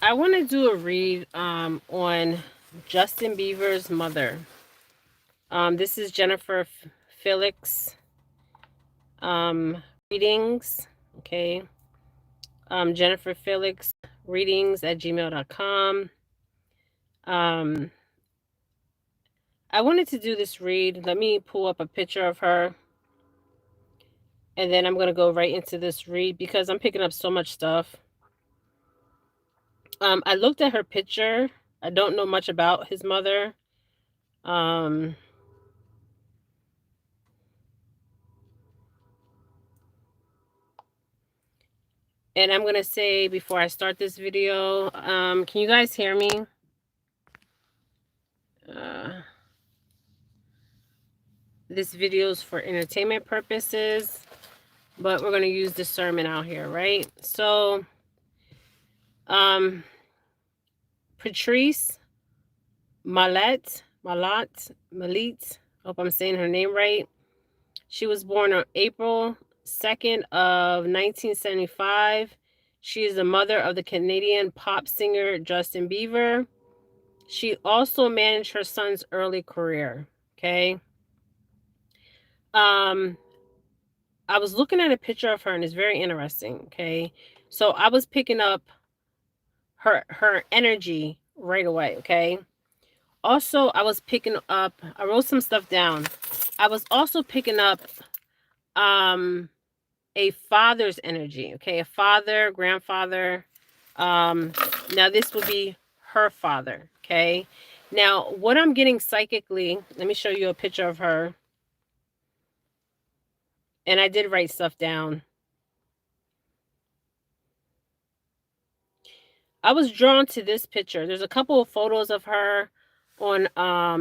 I want to do a read on Justin Bieber's mother. This is Jennifer Felix readings. Okay. Jennifer Felix readings at gmail.com. I wanted to do this read. Let me pull up a picture of her. And then I'm going to go right into this read because I'm picking up so much stuff. I looked at her picture. I don't know much about his mother. And I'm going to say before I start this video, can you guys hear me? This video is for entertainment purposes, but we're going to use discernment out here, right? So, Patrice Mallette, hope I'm saying her name right. She was born on April 2nd of 1975. She is the mother of the Canadian pop singer Justin Bieber. She also managed her son's early career, okay? I was looking at a picture of her and it's very interesting, okay? So I was picking up her energy right away, okay? Also, I was picking up, I wrote some stuff down. I was also picking up a father's energy, okay? A father, grandfather. Now this would be her father, okay? Now, what I'm getting psychically, let me show you a picture of her. And I did write stuff down. I was drawn to this picture. There's a couple of photos of her on,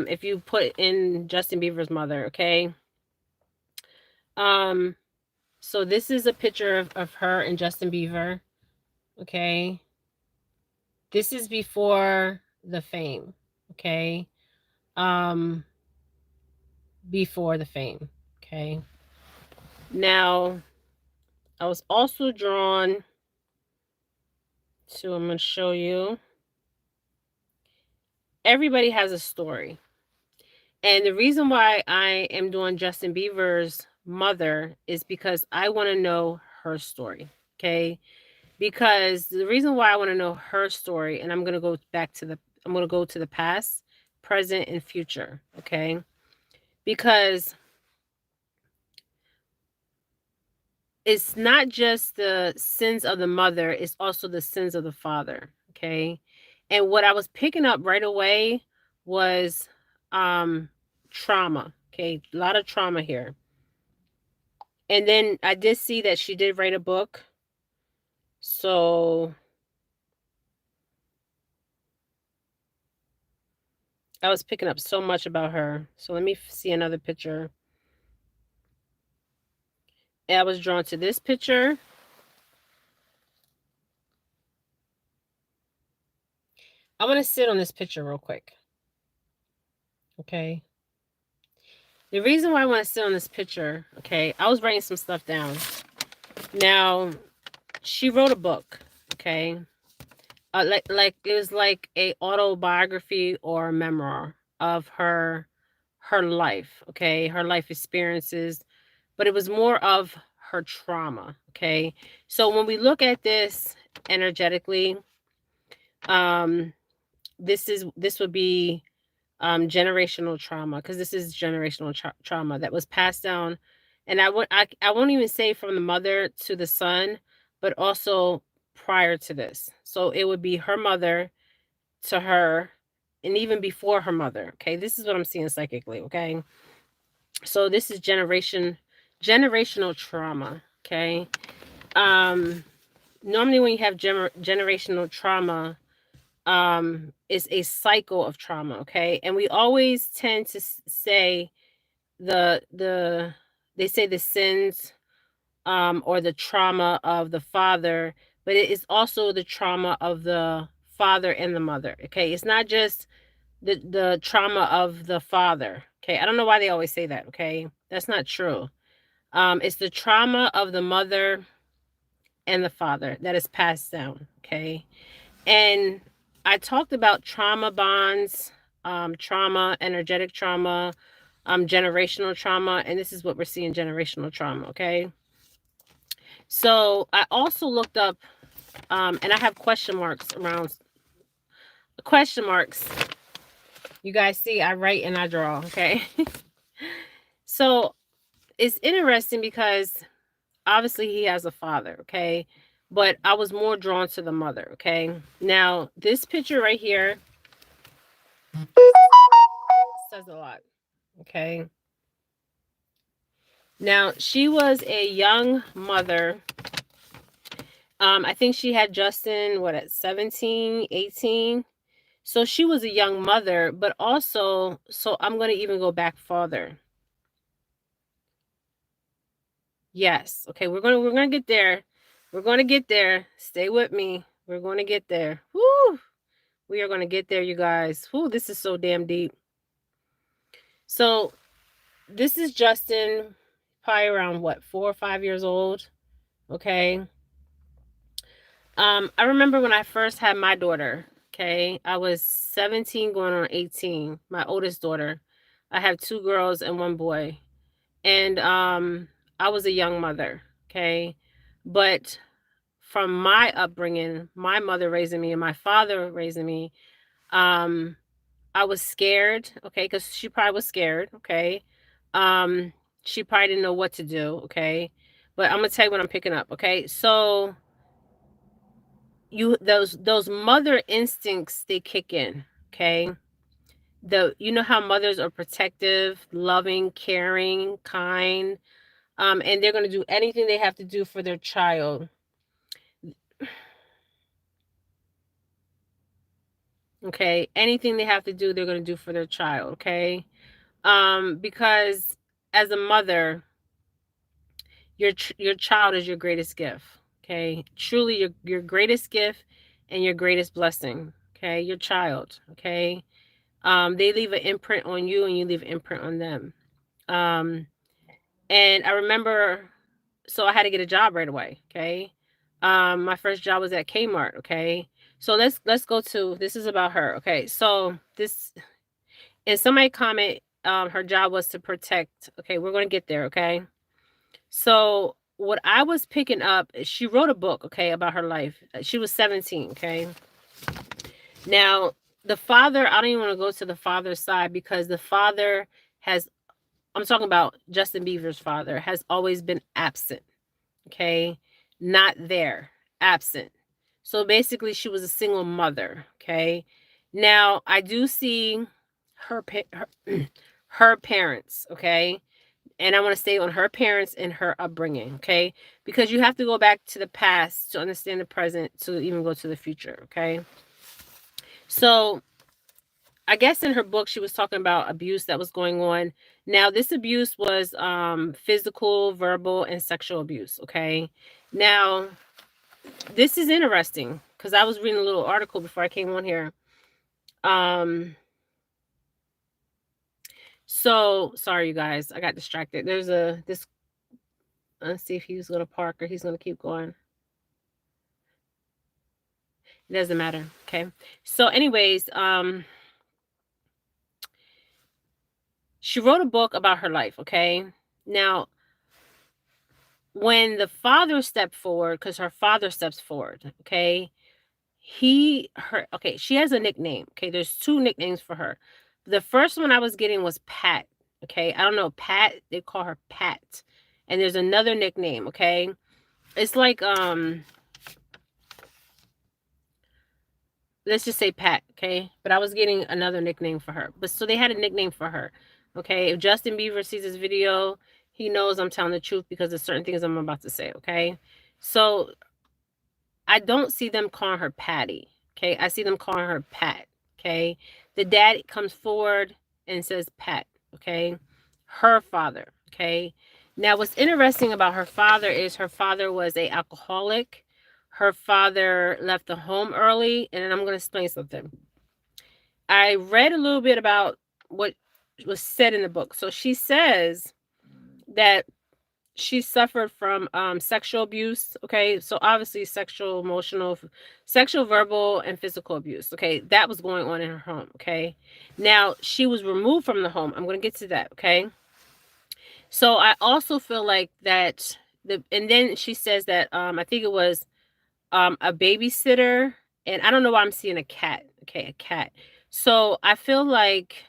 if you put in Justin Bieber's mother, okay? So this is a picture of her and Justin Bieber, okay? This is before the fame, okay? Before the fame, okay? Now, I was also drawn to, I'm going to show you. Everybody has a story. And the reason why I am doing Justin Bieber's mother is because I want to know her story, okay? Because the reason why I want to know her story, and I'm going to go to the past, present, and future, okay? Because it's not just the sins of the mother, it's also the sins of the father, okay? And what I was picking up right away was trauma, okay? A lot of trauma here. And then I did see that she did write a book. So I was picking up so much about her. So let me see another picture. And I was drawn to this picture. I want to sit on this picture real quick. Okay. The reason why I want to sit on this picture, okay, I was writing some stuff down. Now, she wrote a book, okay? Like it was like a autobiography or a memoir of her life, okay? Her life experiences, but it was more of her trauma, okay? So when we look at this energetically, this would be generational trauma, because this is generational trauma that was passed down. And I won't even say from the mother to the son, but also prior to this. So it would be her mother to her, and even before her mother. Okay, this is what I'm seeing psychically. Okay, so this is generational trauma. Okay, normally when you have generational trauma, is a cycle of trauma, okay? And we always tend to say they say the sins or the trauma of the father, but it is also the trauma of the father and the mother, okay? It's not just the trauma of the father, okay? I don't know why they always say that, okay? That's not true. It's the trauma of the mother and the father that is passed down, okay? And I talked about trauma bonds, trauma, energetic trauma, generational trauma, and this is what we're seeing, generational trauma, okay? So I also looked up, and I have question marks around question marks. You guys see, I write and I draw, okay? So it's interesting because obviously he has a father, okay? But I was more drawn to the mother, okay? Now, this picture right here says a lot, okay? Now, she was a young mother. I think she had Justin, what, at 17, 18? So she was a young mother, but also, so I'm going to even go back farther. Yes. Okay, we're going to get there. We're going to get there. Stay with me. We're going to get there. Woo! We are going to get there, you guys. Woo, this is so damn deep. So, this is Justin, probably around what, 4 or 5 years old. Okay. I remember when I first had my daughter, okay? I was 17 going on 18, my oldest daughter. I have 2 girls and 1 boy. And I was a young mother, okay? But from my upbringing, my mother raising me and my father raising me, I was scared, okay? Because she probably was scared, okay? She probably didn't know what to do, okay? But I'm gonna tell you what I'm picking up, okay? So those mother instincts, they kick in, okay? You know how mothers are protective, loving, caring, kind, and they're going to do anything they have to do for their child. Okay, anything they have to do, they're going to do for their child. Okay, because as a mother, your child is your greatest gift. Okay, truly your greatest gift and your greatest blessing. Okay, your child. Okay, they leave an imprint on you, and you leave an imprint on them. And I remember, so I had to get a job right away. Okay, my first job was at Kmart. Okay, so let's go to, this is about her. Okay, so this, and somebody comment, her job was to protect. Okay, we're going to get there. Okay, so what I was picking up, she wrote a book, okay, about her life. She was 17. Okay, now the father, I don't even want to go to the father's side, because the father has, I'm talking about Justin Bieber's father, has always been absent. Okay, not there, absent. So basically she was a single mother. Okay, now I do see her her parents. Okay, and I want to stay on her parents and her upbringing. Okay, because you have to go back to the past to understand the present, to even go to the future. Okay, so I guess in her book she was talking about abuse that was going on. Now this abuse was physical, verbal, and sexual abuse. Okay, now this is interesting because I was reading a little article before I came on here. So sorry, you guys, I got distracted. There's this. Let's see if he's gonna park or he's gonna keep going. It doesn't matter. Okay. So, anyways, she wrote a book about her life. Okay. Now, when the father stepped forward, because her father steps forward, okay, okay, she has a nickname. Okay, there's 2 nicknames for her. The first one I was getting was Pat. Okay, I don't know, Pat, they call her Pat. And there's another nickname. Okay, it's like let's just say Pat. Okay, but I was getting another nickname for her. But so they had a nickname for her. Okay, if Justin Bieber sees this video, he knows I'm telling the truth because there's certain things I'm about to say. Okay, so I don't see them calling her Pattie. Okay, I see them calling her Pat. Okay, the dad comes forward and says Pat. Okay, her father. Okay, now what's interesting about her father is her father was a alcoholic. Her father left the home early, and I'm going to explain something. I read a little bit about what was said in the book. So she says that she suffered from sexual abuse. Okay, so obviously sexual, emotional, sexual, verbal, and physical abuse. Okay, that was going on in her home. Okay, now she was removed from the home. I'm going to get to that. Okay, so I also feel like that and then she says that I think it was a babysitter, and I don't know why I'm seeing a cat. Okay, a cat. So I feel like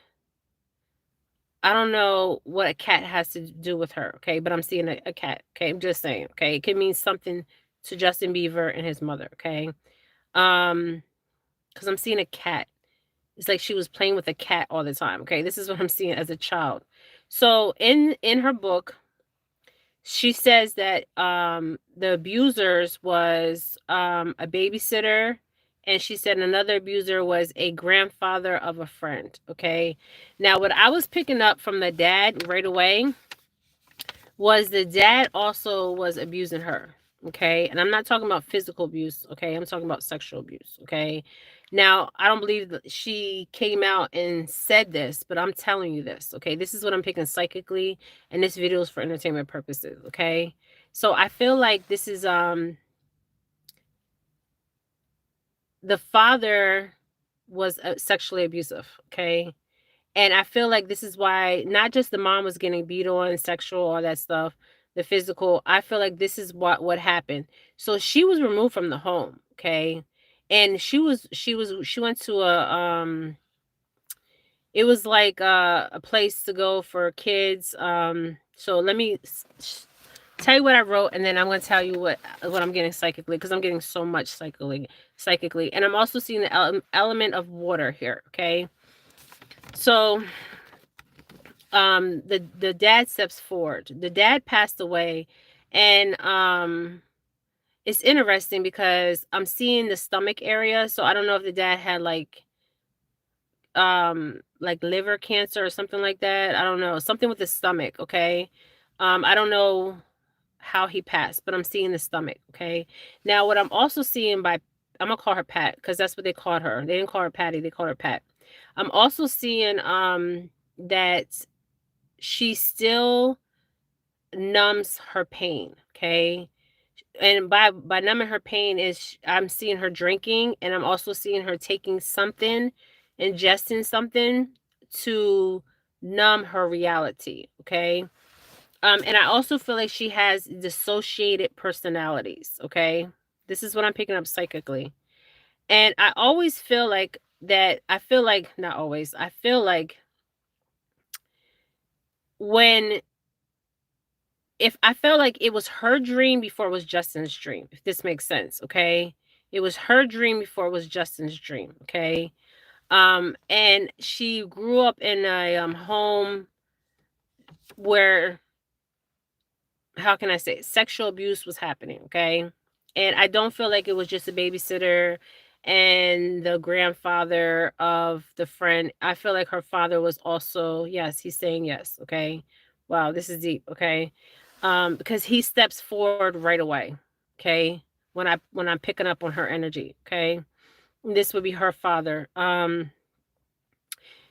I don't know what a cat has to do with her, okay? But I'm seeing a cat, okay? I'm just saying, okay? It could mean something to Justin Bieber and his mother, okay? Because I'm seeing a cat. It's like she was playing with a cat all the time, okay? This is what I'm seeing as a child. So in her book, she says that the abusers was a babysitter, and she said another abuser was a grandfather of a friend, okay? Now what I was picking up from the dad right away was the dad also was abusing her, okay? And I'm not talking about physical abuse, okay? I'm talking about sexual abuse, okay? Now, I don't believe that she came out and said this, but I'm telling you this, okay? This is what I'm picking psychically, and this video is for entertainment purposes, okay? So I feel like this is the father was sexually abusive, okay? And I feel like this is why not just the mom was getting beat on, sexual, all that stuff, the physical. I feel like this is what happened. So she was removed from the home, okay? And she went to it was like a place to go for kids. So let me tell you what I wrote, and then I'm going to tell you what I'm getting psychically, because I'm getting so much psychically, and I'm also seeing the element of water here, okay? So the dad steps forward. The dad passed away, and it's interesting because I'm seeing the stomach area. So I don't know if the dad had like liver cancer or something like that. I don't know, something with the stomach, okay? I don't know how he passed, but I'm seeing the stomach, okay? Now what I'm also seeing by, I'm gonna call her Pat, because that's what they called her. They didn't call her Pattie, they called her Pat. I'm also seeing that she still numbs her pain, okay? And by numbing her pain is I'm seeing her drinking, and I'm also seeing her taking something, ingesting something to numb her reality, okay? And I also feel like she has dissociated personalities, okay? This is what I'm picking up psychically. And I always feel like that, I feel like, not always, I feel like when if I felt like it was her dream before it was Justin's dream, if this makes sense, okay? It was her dream before it was Justin's dream, okay? And she grew up in a home where, how can I say it? Sexual abuse was happening, okay? And I don't feel like it was just a babysitter and the grandfather of the friend. I feel like her father was also, yes, he's saying yes, okay? Wow, this is deep, okay? Because he steps forward right away, okay? When I'm picking up on her energy, okay? This would be her father.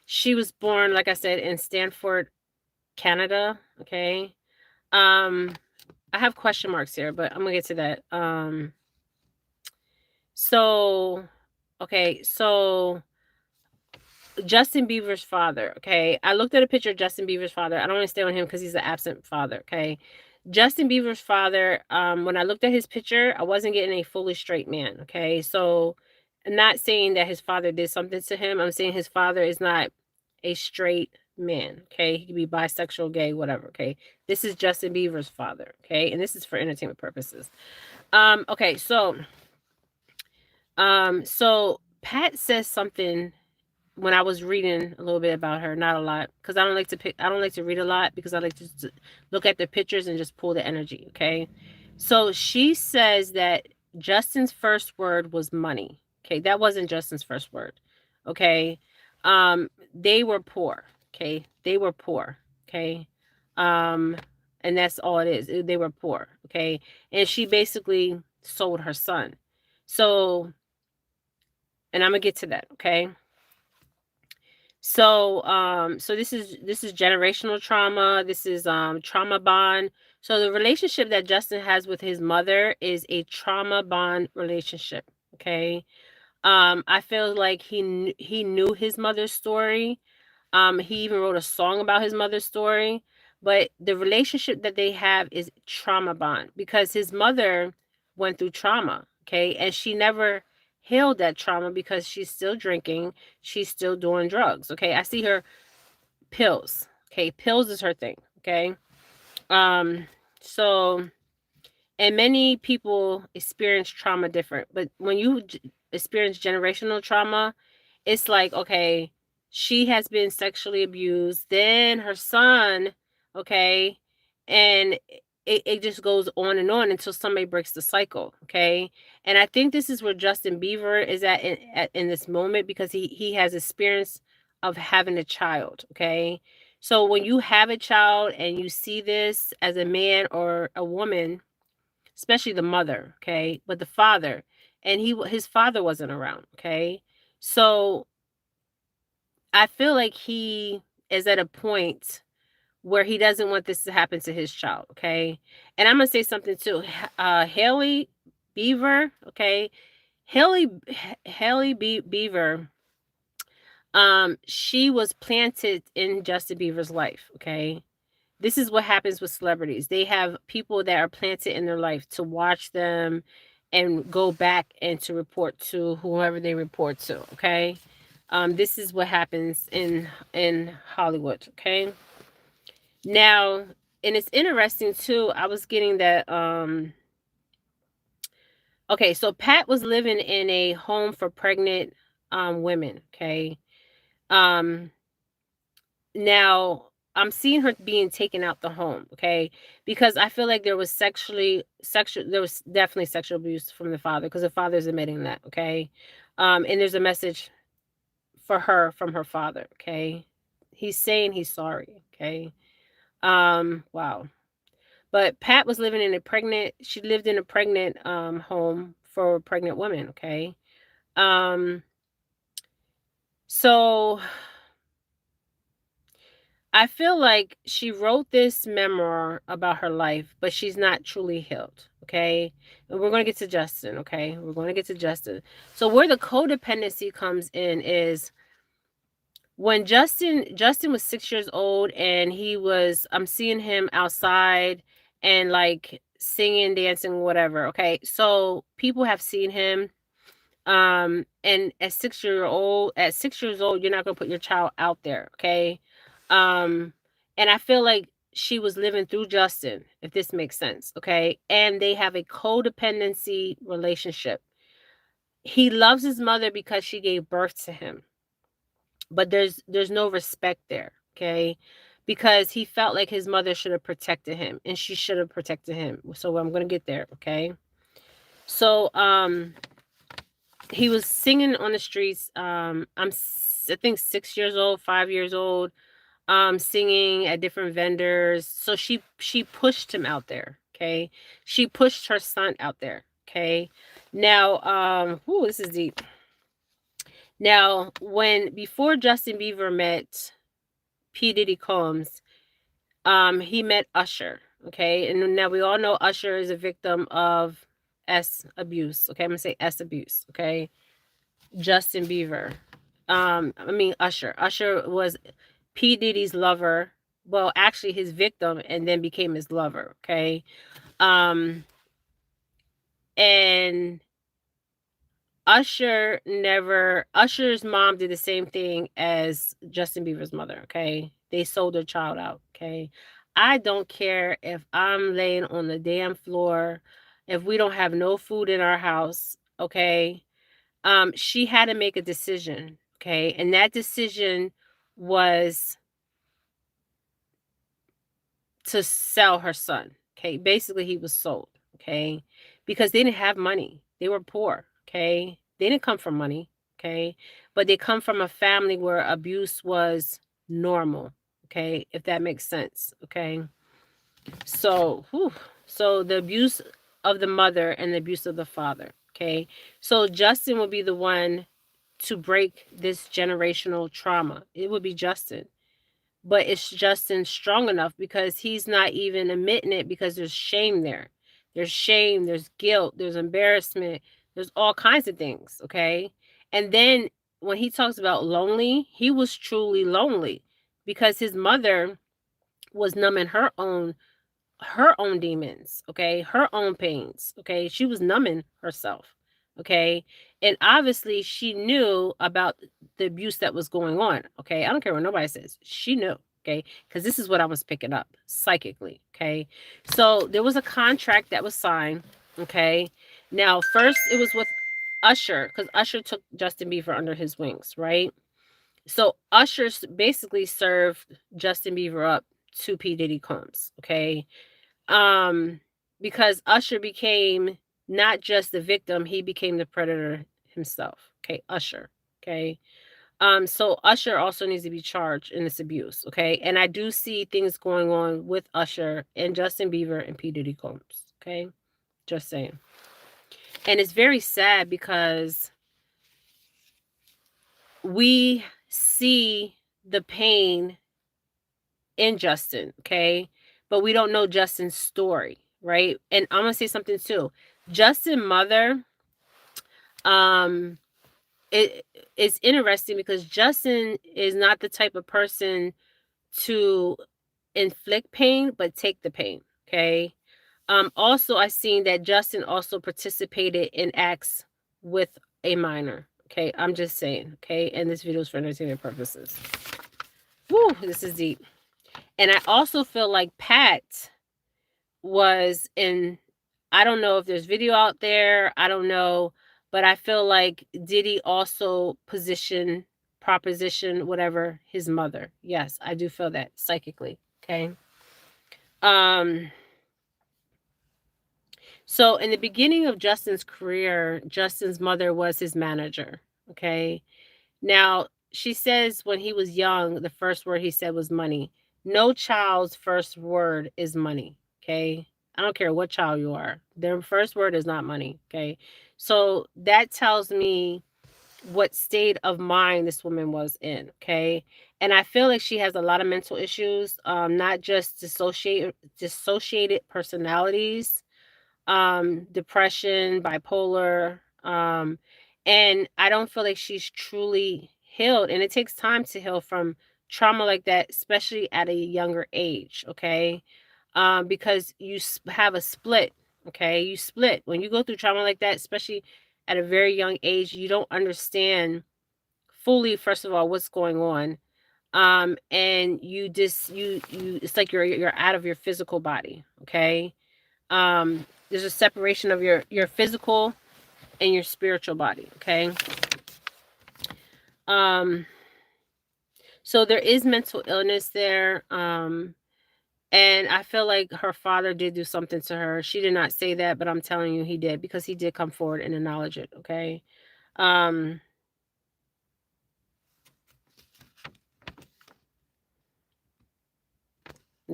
She was born, like I said, in Stanford, Canada, okay? I have question marks here, but I'm gonna get to that. So, okay, so Justin Bieber's father, okay? I looked at a picture of Justin Bieber's father. I don't want to stay on him because he's an absent father, okay? Justin Bieber's father, when I looked at his picture, I wasn't getting a fully straight man, okay? So I'm not saying that his father did something to him. I'm saying his father is not a straight man, okay? He could be bisexual, gay, whatever, okay? This is Justin Bieber's father, okay? And this is for entertainment purposes. Okay, so Pat says something when I was reading a little bit about her, not a lot, because I don't like to read a lot, because I like to look at the pictures and just pull the energy, okay? So she says that Justin's first word was money. Okay, that wasn't Justin's first word. Okay. They were poor. Okay. They were poor. Okay. And that's all it is. They were poor. Okay. And she basically sold her son. So, and I'm gonna get to that, okay? So this is generational trauma. This is trauma bond. So the relationship that Justin has with his mother is a trauma bond relationship. Okay. I feel like he knew his mother's story. He even wrote a song about his mother's story. But the relationship that they have is trauma bond because his mother went through trauma. Okay. And she never healed that trauma because she's still drinking. She's still doing drugs. Okay. I see her pills. Okay. Pills is her thing. Okay. Um, so, and many people experience trauma different, but when you experience generational trauma, it's like, okay, she has been sexually abused, then her son, okay, and it just goes on and on until somebody breaks the cycle, okay. And I think this is where Justin Bieber is in this moment because he has experience of having a child, okay. So when you have a child and you see this as a man or a woman, especially the mother, okay, but the father, and his father wasn't around, okay. So I feel like he is at a point where he doesn't want this to happen to his child, okay. And I'm gonna say something too. Haley Beaver, okay, Haley Beaver, she was planted in Justin Bieber's life, okay. This is what happens with celebrities. They have people that are planted in their life to watch them and go back and to report to whoever they report to, okay. This is what happens in Hollywood, okay. Now, and it's interesting too, I was getting that okay, so Pat was living in a home for pregnant women, okay. um Now, I'm seeing her being taken out the home, okay? Because I feel like there was there was definitely sexual abuse from the father because the father's admitting that, okay? And there's a message for her from her father, okay? He's saying he's sorry, okay? Wow. But Pat was living in she lived in a pregnant home for pregnant women, okay? Um so I feel like she wrote this memoir about her life, but she's not truly healed. Okay. And we're going to get to Justin. Okay. We're going to get to Justin. So, where the codependency comes in is when Justin was 6 years old and I'm seeing him outside and like singing, dancing, whatever. Okay. So, people have seen him. And at 6 years old, you're not going to put your child out there. Okay. Um, and I feel like she was living through Justin, if this makes sense, okay? And they have a codependency relationship. He loves his mother because she gave birth to him. But there's no respect there, okay? Because he felt like his mother should have protected him and she should have protected him. So I'm going to get there, okay? So he was singing on the streets. I think 6 years old, 5 years old, singing at different vendors. So she pushed him out there, okay? She pushed her son out there, okay? Now, this is deep. Now, before Justin Bieber met P. Diddy Combs, he met Usher, okay? And now we all know Usher is a victim of S abuse, okay? I'm gonna say S abuse, okay? Justin Bieber. Usher. Usher was P. Diddy's lover. Well, actually his victim and then became his lover, okay? And Usher's mom did the same thing as Justin Bieber's mother, okay? They sold their child out, okay? I don't care if I'm laying on the damn floor, if we don't have no food in our house, okay? She had to make a decision, okay? And that decision was to sell her son, okay? Basically, he was sold, okay? Because they didn't have money. They were poor, okay? They didn't come from money, okay? But they come from a family where abuse was normal, okay? If that makes sense, okay? So, so the abuse of the mother and the abuse of the father, okay? So Justin will be the one to break this generational trauma. It would be Justin. but it's Justin strong enough because he's not even admitting it because there's shame there. There's shame, there's guilt, there's embarrassment, there's all kinds of things, okay? And then when he talks about lonely, he was truly lonely because his mother was numbing her own demons, okay? Her own pains, okay? She was numbing herself, okay? And obviously she knew about the abuse that was going on, okay? I don't care what nobody says. She knew, okay? Because this is what I was picking up psychically, okay? So there was a contract that was signed, okay? Now, first it was with Usher, because Usher took Justin Bieber under his wings, right? So Usher basically served Justin Bieber up to P. Diddy Combs, okay? Because Usher became not just the victim, he became the predator himself. Okay, Usher. Okay. So Usher also needs to be charged in this abuse. Okay. And I do see things going on with Usher and Justin Bieber and P. Diddy Combs. Okay. Just saying. And it's very sad because we see the pain in Justin, okay? But we don't know Justin's story, right? And I'm gonna say something too. Justin's mother, it's interesting because Justin is not the type of person to inflict pain, but take the pain, okay? Also I seen that Justin also participated in acts with a minor. Okay, I'm just saying, okay, and this video is for entertainment purposes. Woo, this is deep. And I also feel like Pat was in, I don't know if there's video out there, I don't know, but I feel like Diddy also proposition, whatever, his mother. Yes, I do feel that psychically. Okay. So in the beginning of Justin's career, Justin's mother was his manager. Okay. Now, she says when he was young, the first word he said was money. No child's first word is money. Okay. I don't care what child you are. Their first word is not money. Okay. So that tells me what state of mind this woman was in. Okay. And I feel like she has a lot of mental issues, not just dissociated personalities, depression, bipolar, and I don't feel like she's truly healed. And it takes time to heal from trauma like that, especially at a younger age, okay? Because you have a split, okay? You split. When you go through trauma like that, especially at a very young age, you don't understand fully, first of all, what's going on. And you just, it's like you're out of your physical body, okay? There's a separation of your physical and your spiritual body, okay? So there is mental illness there, and I feel like her father did do something to her. She did not say that, but I'm telling you he did, because he did come forward and acknowledge it, okay?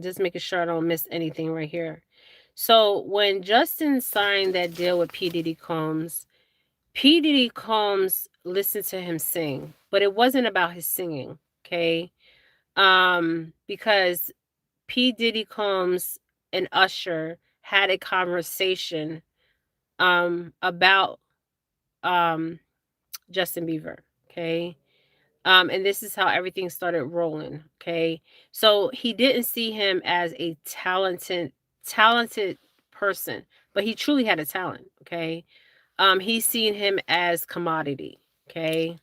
Just making sure I don't miss anything right here. So when Justin signed that deal with P. Diddy Combs listened to him sing, but it wasn't about his singing, okay? Because P. Diddy Combs and Usher had a conversation about Justin Bieber, okay? And this is how everything started rolling, okay? So he didn't see him as a talented person, but he truly had a talent, okay? He's seen him as commodity, okay?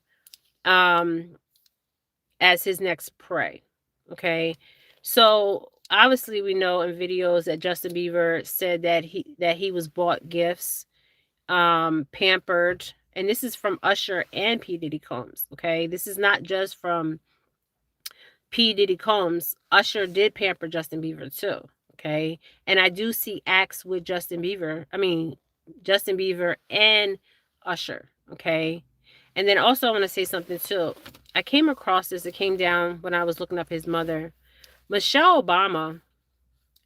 As his next prey, okay? So obviously we know in videos that Justin Bieber said that he was bought gifts, pampered, and this is from Usher and P. Diddy Combs, okay? This is not just from P. Diddy Combs. Usher did pamper Justin Bieber too, okay? And I do see acts with Justin Bieber and Usher, okay? And then also I want to say something too. I came across this, it came down when I was looking up his mother. Michelle Obama,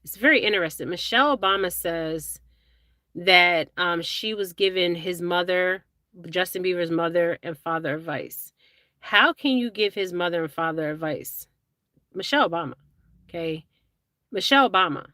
it's very interesting. Michelle Obama says that she was giving his mother, Justin Bieber's mother and father, advice. How can you give his mother and father advice? Michelle Obama. Okay. Michelle Obama.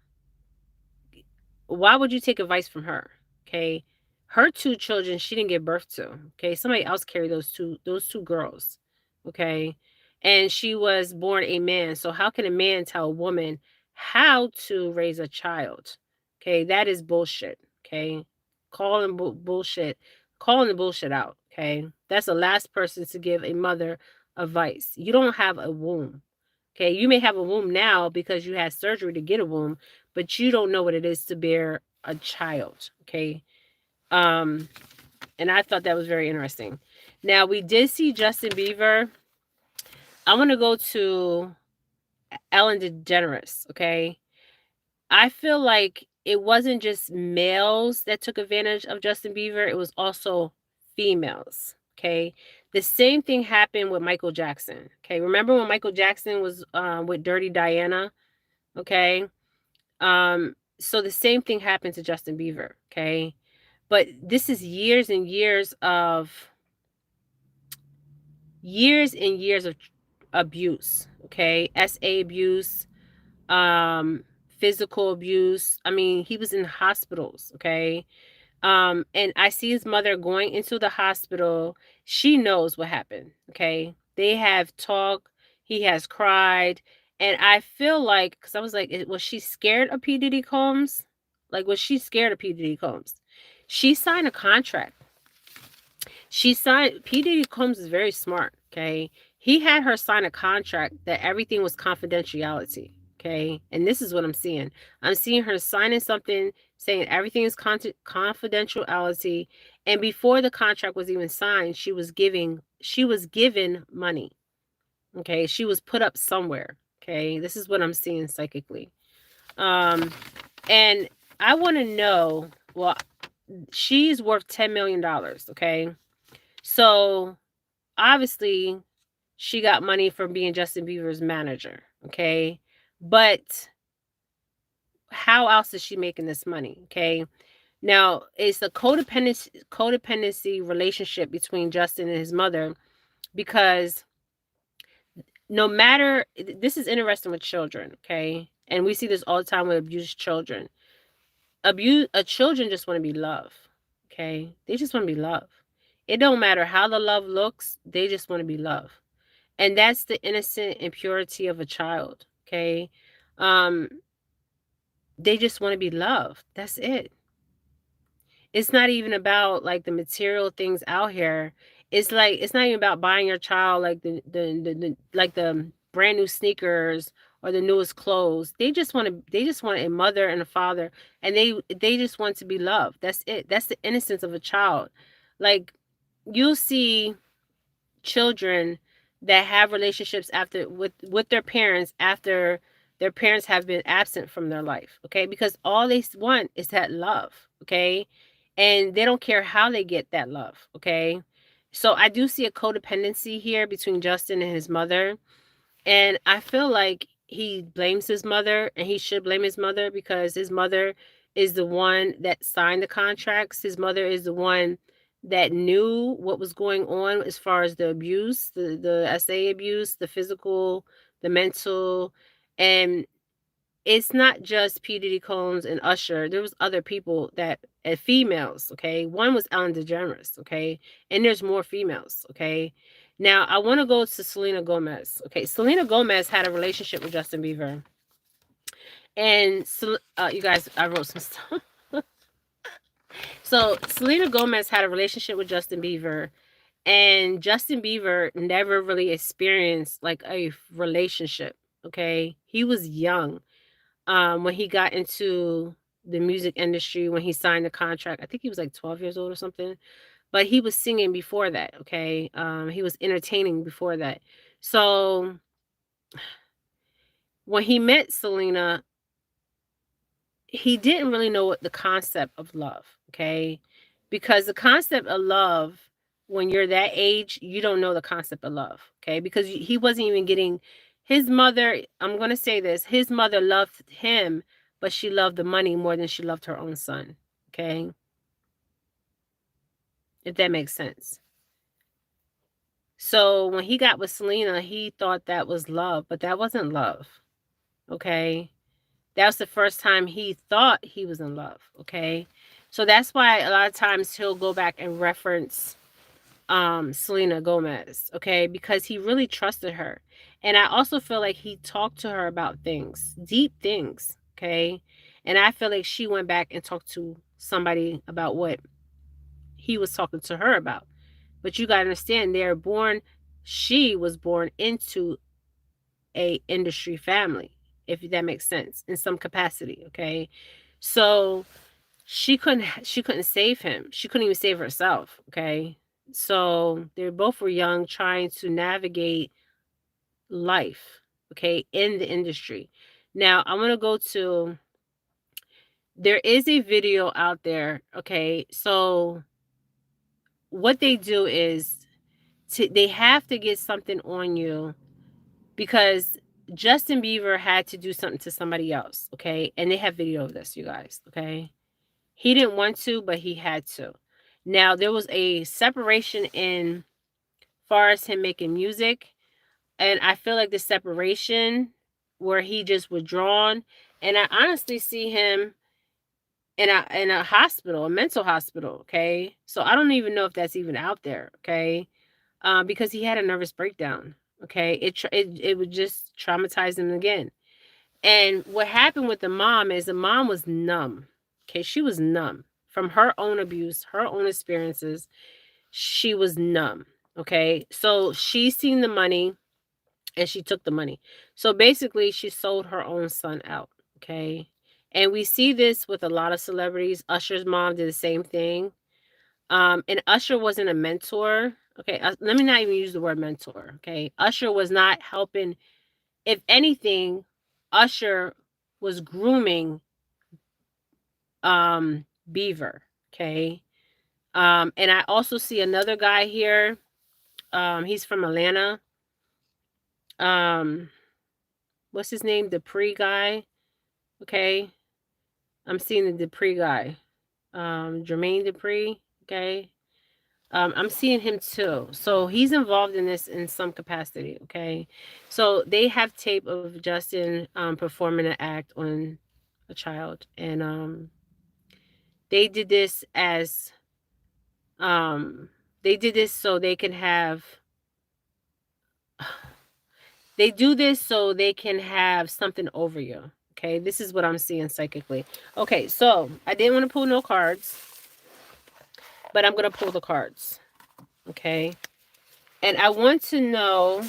Why would you take advice from her? Okay. Her two children she didn't give birth to. Okay. Somebody else carried those two girls. Okay. And she was born a man. So how can a man tell a woman how to raise a child? Okay. That is bullshit. Okay. Calling bullshit. Calling the bullshit out. Okay. That's the last person to give a mother advice. You don't have a womb. Okay, you may have a womb now because you had surgery to get a womb, but you don't know what it is to bear a child. Okay. Um, and I thought that was very interesting. Now we did see Justin Bieber. I want to go to Ellen DeGeneres. Okay. I feel like it wasn't just males that took advantage of Justin Bieber, it was also females. Okay. The same thing happened with Michael Jackson. Okay. Remember when Michael Jackson was with Dirty Diana? Okay. So the same thing happened to Justin Bieber, okay? But this is years and years of abuse, okay? SA abuse, physical abuse. I mean, he was in hospitals, okay? And I see his mother going into the hospital. She knows what happened. Okay. They have talked. He has cried. And I feel like, because I was like, was she scared of P. Diddy Combs? Like, was she scared of P. Diddy Combs? She signed a contract. P. Diddy Combs is very smart. Okay. He had her sign a contract that everything was confidentiality. Okay. And this is what I'm seeing. I'm seeing her signing something saying everything is confidentiality. And before the contract was even signed, she was given money. Okay. She was put up somewhere. Okay. This is what I'm seeing psychically. And I want to know, well, she's worth $10 million. Okay. So obviously she got money from being Justin Bieber's manager. Okay. But how else is she making this money? Okay. Now, it's a codependency relationship between Justin and his mother because no matter, this is interesting with children, okay? And we see this all the time with abused children. Children just want to be loved, okay? They just want to be loved. It don't matter how the love looks, they just want to be loved. And that's the innocent and purity of a child, okay? Um, they just want to be loved. That's it. It's not even about like the material things out here. It's like it's not even about buying your child like the brand new sneakers or the newest clothes. They just want a mother and a father, and they just want to be loved. That's it. That's the innocence of a child. Like you'll see children that have relationships after with their parents after their parents have been absent from their life, okay? Because all they want is that love, okay? And they don't care how they get that love, okay? So I do see a codependency here between Justin and his mother. And I feel like he blames his mother, and he should blame his mother because his mother is the one that signed the contracts. His mother is the one that knew what was going on as far as the abuse, the SA abuse, the physical, the mental. And it's not just P. Diddy Combs and Usher. There was other people that, females, okay? One was Ellen DeGeneres, okay? And there's more females, okay? Now, I want to go to Selena Gomez. Okay, Selena Gomez had a relationship with Justin Bieber. And, you guys, I wrote some stuff. So, Selena Gomez had a relationship with Justin Bieber. And Justin Bieber never really experienced, like, a relationship, okay? He was young when he got into the music industry, when he signed the contract. I think he was, like, 12 years old or something. But he was singing before that, okay? He was entertaining before that. So when he met Selena, he didn't really know what the concept of love, okay? Because the concept of love, when you're that age, you don't know the concept of love, okay? Because he wasn't even getting his mother. I'm going to say this. His mother loved him, but she loved the money more than she loved her own son, okay? If that makes sense. So when he got with Selena, he thought that was love, but that wasn't love. Okay. That was the first time he thought he was in love. Okay. So that's why a lot of times he'll go back and reference Selena Gomez, okay, because he really trusted her. And I also feel like he talked to her about things, deep things, okay? And I feel like she went back and talked to somebody about what he was talking to her about. But you got to understand, she was born into a industry family, if that makes sense, in some capacity, okay? So she couldn't save him. She couldn't even save herself, okay? So they both were young, trying to navigate life, okay, in the industry. Now I'm gonna go to, there is a video out there, okay? So what they do is they have to get something on you, because Justin Bieber had to do something to somebody else, okay? And they have video of this, you guys, okay? He didn't want to, but he had to. Now, there was a separation in far as him making music, and I feel like the separation where he just withdrawn, and I honestly see him in a hospital, a mental hospital, okay? So I don't even know if that's even out there, okay? Because he had a nervous breakdown, okay? It would just traumatize him again. And what happened with the mom is the mom was numb. Okay, she was numb from her own abuse, her own experiences. She was numb. Okay, so she seen the money and she took the money. So basically, she sold her own son out. Okay, and we see this with a lot of celebrities. Usher's mom did the same thing. And Usher wasn't a mentor. Okay, let me not even use the word mentor. Okay, Usher was not helping. If anything, Usher was grooming Bieber, okay? And I also see another guy here. He's from Atlanta. Um, what's his name? Dupree guy. Okay. I'm seeing the Dupree guy. Jermaine Dupree, okay? I'm seeing him too. So he's involved in this in some capacity, okay? So they have tape of Justin performing an act on a child, and they did this as they did this so they can have they do this so they can have something over you. Okay, this is what I'm seeing psychically. Okay, so I didn't want to pull no cards, but I'm gonna pull the cards. Okay, and I want to know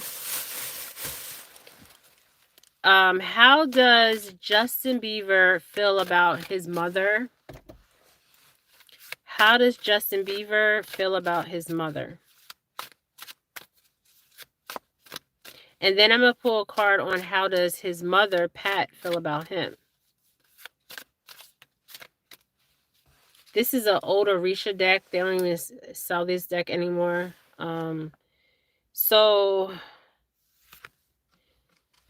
how does Justin Bieber feel about his mother? How does Justin Bieber feel about his mother? And then I'm going to pull a card on how does his mother, Pat, feel about him. This is an older Risha deck. They don't even sell this deck anymore. So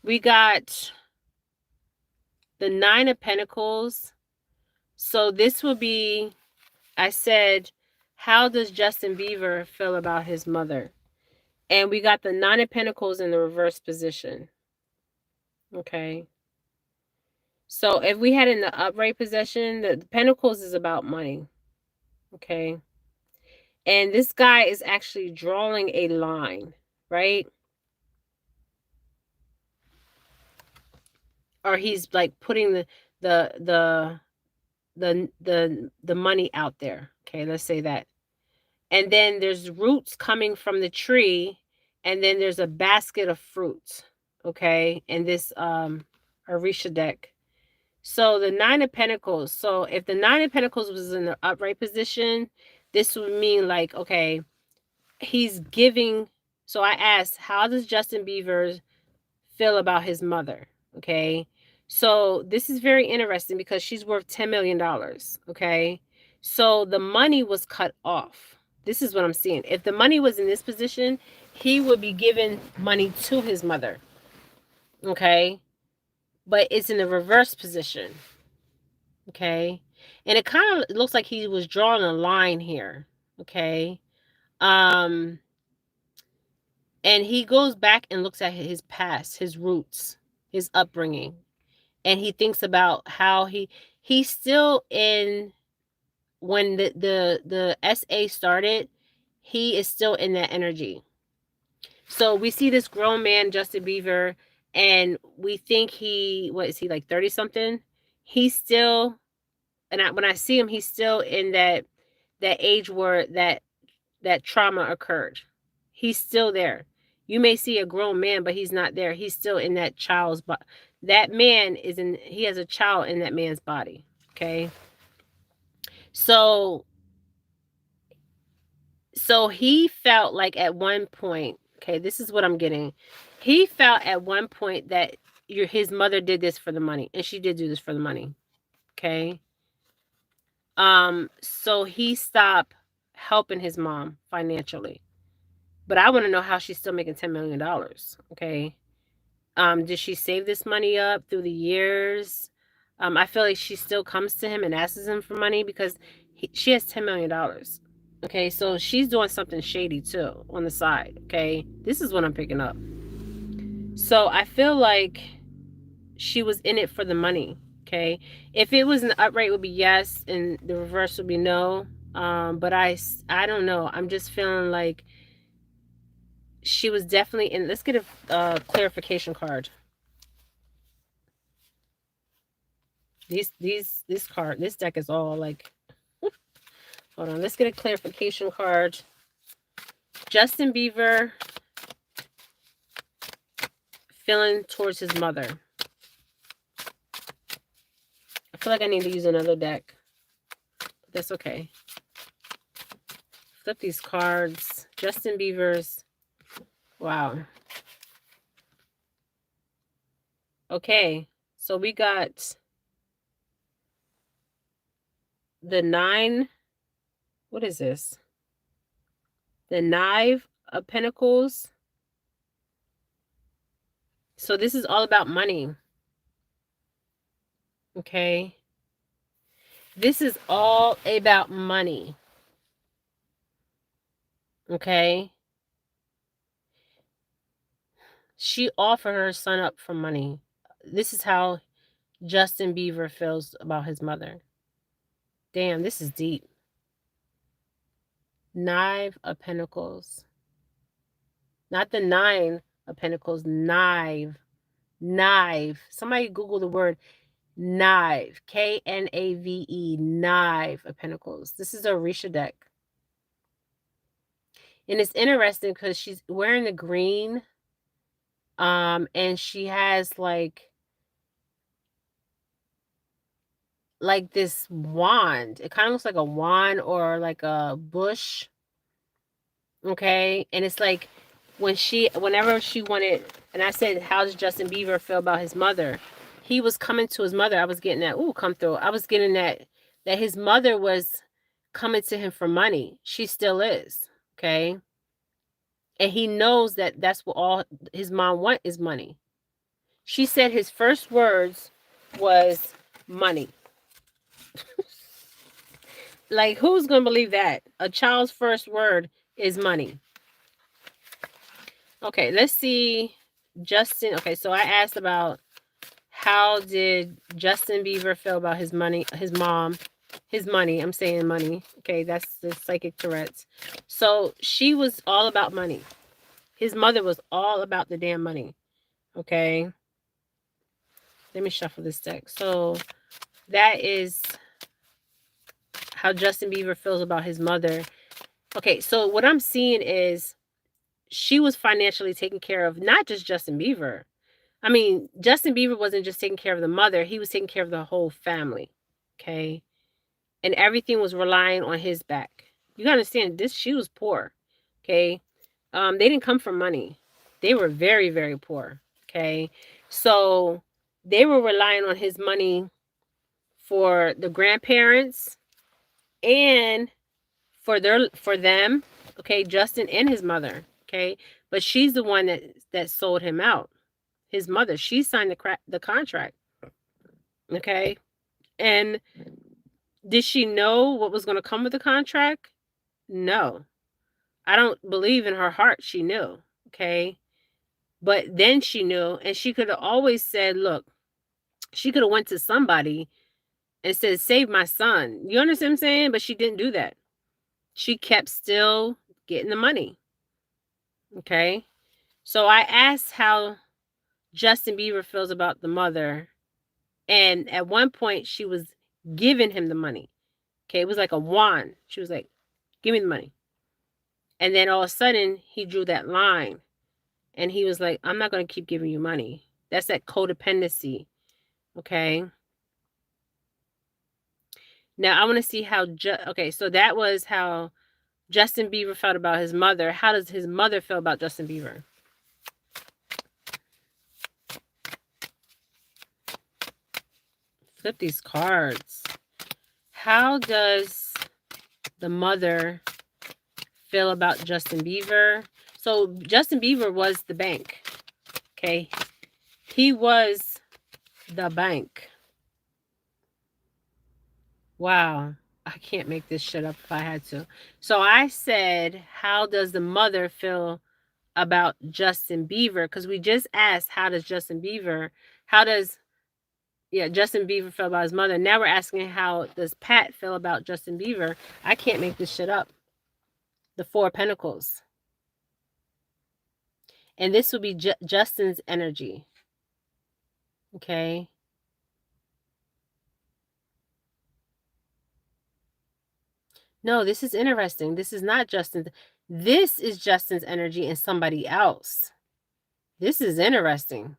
we got the Nine of Pentacles. So this will be, I said, how does Justin Bieber feel about his mother? And we got the Nine of Pentacles in the reverse position. Okay. So if we had in the upright position, the Pentacles is about money. Okay. And this guy is actually drawing a line, right? Or he's like putting the money out there. Okay, let's say that. And then there's roots coming from the tree, and then there's a basket of fruits. Okay, and this Orisha deck. So the Nine of Pentacles. So if the Nine of Pentacles was in the upright position, this would mean like, okay, he's giving. So I asked, how does Justin Bieber feel about his mother? Okay. So this is very interesting because she's worth $10 million. Okay. So the money was cut off. This is what I'm seeing. If the money was in this position, he would be giving money to his mother. Okay. But it's in the reverse position. Okay. And it kind of looks like he was drawing a line here. Okay. And he goes back and looks at his past, his roots, his upbringing. And he thinks about how he's still in, when the SA started, he is still in that energy. So we see this grown man, Justin Bieber, and we think what is he, like 30 something? He's still, and when I see him, he's still in that age where that trauma occurred. He's still there. You may see a grown man, but he's not there. He's still in that child's body. That man he has a child in that man's body. Okay. So he felt like at one point, okay, this is what I'm getting. He felt at one point that his mother did this for the money, and she did do this for the money. Okay. So he stopped helping his mom financially. But I want to know how she's still making $10 million. Okay. Did she save this money up through the years? I feel like she still comes to him and asks him for money because she has $10 million. Okay, so she's doing something shady too on the side. Okay, this is what I'm picking up. So I feel like she was in it for the money. Okay, if it was an upright, it would be yes, and the reverse would be no. But I don't know. I'm just feeling like she was definitely in. Let's get a clarification card. This deck is all like, hold on, let's get a clarification card. Justin Bieber feeling towards his mother. I feel like I need to use another deck, but that's okay. Flip these cards. Justin Bieber's, wow. Okay, so we got the 9, what is this? The 9 of Pentacles. So this is all about money. Okay. This is all about money. Okay. She offered her son up for money. This is how Justin Bieber feels about his mother. Damn, this is deep. 9 of Pentacles. Not the 9 of Pentacles. Knife. Somebody Google the word knife. Knave. Knife of Pentacles. This is a Orisha deck. And it's interesting because she's wearing the green. And she has like this wand. It kind of looks like a wand or like a bush. Okay. And it's like whenever she wanted, and I said, how does Justin Bieber feel about his mother? He was coming to his mother. I was getting that, come through. I was getting that his mother was coming to him for money. She still is. Okay. And he knows that that's what all his mom want is money. She said his first words was money. Like, who's going to believe that? A child's first word is money. Okay, let's see. Justin. Okay, so I asked about how did Justin Bieber feel about his money, his mom, his money. I'm saying money. Okay, that's the psychic Tourette's. So she was all about money. His mother was all about the damn money. Okay. Let me shuffle this deck. So that is how Justin Bieber feels about his mother. Okay, so what I'm seeing is she was financially taking care of not just Justin Bieber. I mean, Justin Bieber wasn't just taking care of the mother. He was taking care of the whole family. Okay. And everything was relying on his back. You gotta understand, she was poor. Okay. They didn't come from money. They were very, very poor. Okay. So they were relying on his money for the grandparents and for them. Okay. Justin and his mother. Okay. But she's the one that sold him out. His mother, she signed the contract. Okay. And did she know what was going to come with the contract? No. I don't believe in her heart she knew. Okay. But then she knew, and she could have always said, look, she could have went to somebody and said, save my son. You understand what I'm saying? But she didn't do that. She kept still getting the money. Okay. So I asked how Justin Bieber feels about the mother. And at one point, she was giving him the money. Okay. It was like a wand. She was like, give me the money. And then all of a sudden, he drew that line. And he was like, I'm not going to keep giving you money. That's that codependency. Okay. Now I want to see how, okay, so that was how Justin Bieber felt about his mother. How does his mother feel about Justin Bieber? Flip these cards. How does the mother feel about Justin Bieber? So Justin Bieber was the bank. Okay. He was the bank. Wow. I can't make this shit up if I had to. So I said, how does the mother feel about Justin Bieber? Because we just asked, how does Justin Bieber feel about his mother. Now we're asking, how does Pat feel about Justin Bieber? I can't make this shit up. The Four of Pentacles. And this will be Justin's energy. Okay. No, this is interesting. This is not Justin's. This is Justin's energy and somebody else. This is interesting.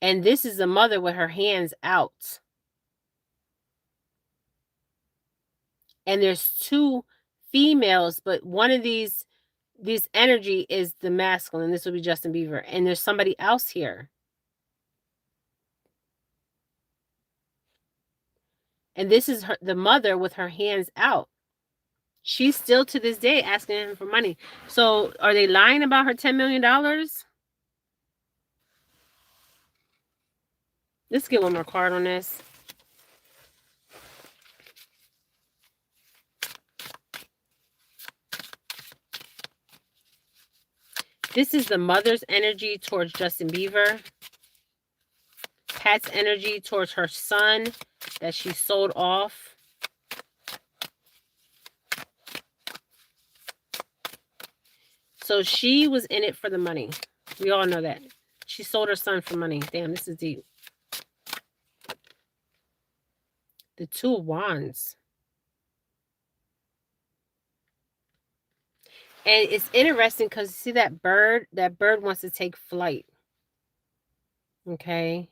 And this is the mother with her hands out. And there's two females, but one of this energy is the masculine. This will be Justin Bieber. And there's somebody else here. And this is the mother with her hands out. She's still to this day asking him for money. So are they lying about her $10 million? Let's get one more card on this. This is the mother's energy towards Justin Bieber. Pat's energy towards her son that she sold off. So she was in it for the money. We all know that. She sold her son for money. Damn, this is deep. The Two of Wands. And it's interesting because you see that bird? That bird wants to take flight. Okay.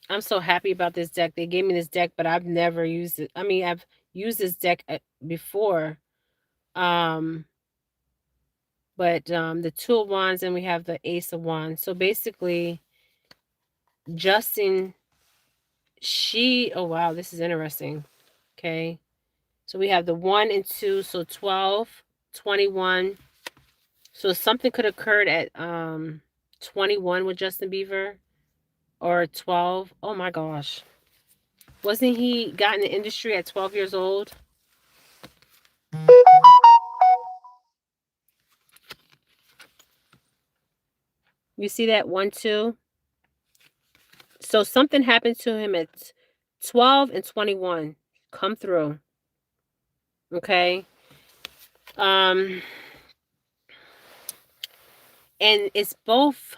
I'm so happy about this deck. They gave me this deck, but I've never used it. I mean, I've used this deck before. But the Two of Wands, and we have the Ace of Wands. So basically, Justin, oh wow, this is interesting. Okay. So we have the 1 and 2, so 12, 21. So something could occur at 21 with Justin Bieber. Or 12. Oh my gosh. Wasn't he got in the industry at 12 years old? You see that 1, 2? So something happened to him at 12 and 21. Come through. Okay. And it's both.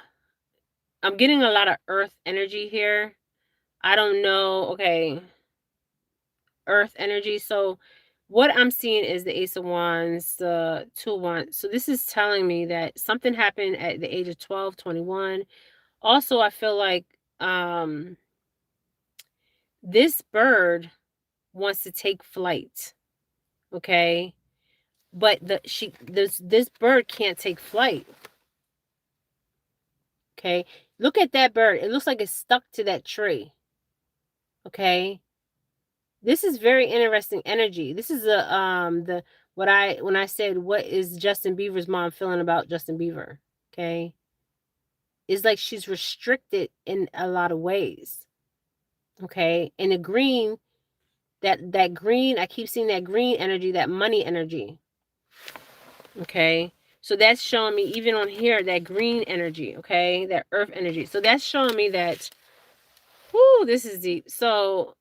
I'm getting a lot of earth energy here. I don't know. Okay. Earth energy. So what I'm seeing is the Ace of Wands, the Two of Wands. So this is telling me that something happened at the age of 12, 21. Also, I feel like this bird wants to take flight. Okay? But this bird can't take flight. Okay? Look at that bird. It looks like it's stuck to that tree. Okay? This is very interesting energy. This is when I said, what is Justin Bieber's mom feeling about Justin Bieber? Okay? It's like she's restricted in a lot of ways. Okay? And the green That green, I keep seeing that green energy, that money energy. Okay. So that's showing me, even on here, that green energy, okay? That earth energy. So that's showing me that, whoo, this is deep. So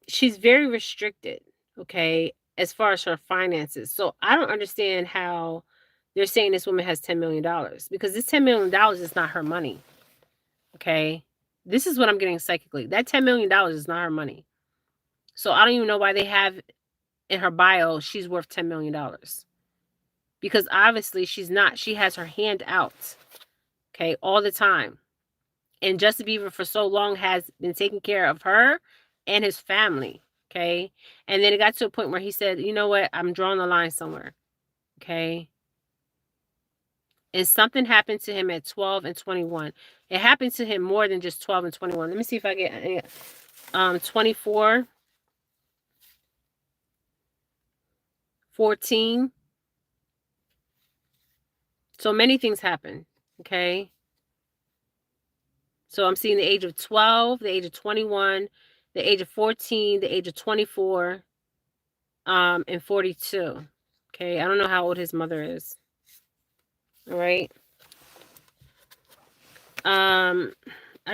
she's very restricted, okay, as far as her finances. So I don't understand how they're saying this woman has $10 million, because this $10 million is not her money, okay? This is what I'm getting psychically. That $10 million is not her money. So I don't even know why they have in her bio, she's worth $10 million. Because obviously she's not. She has her hand out, okay, all the time. And Justin Bieber for so long has been taking care of her and his family, okay? And then it got to a point where he said, you know what, I'm drawing the line somewhere, okay? And something happened to him at 12 and 21. It happened to him more than just 12 and 21. Let me see if I get 24, 14. So many things happen, okay? So I'm seeing the age of 12, the age of 21, the age of 14, the age of 24, and 42. Okay, I don't know how old his mother is. All right. I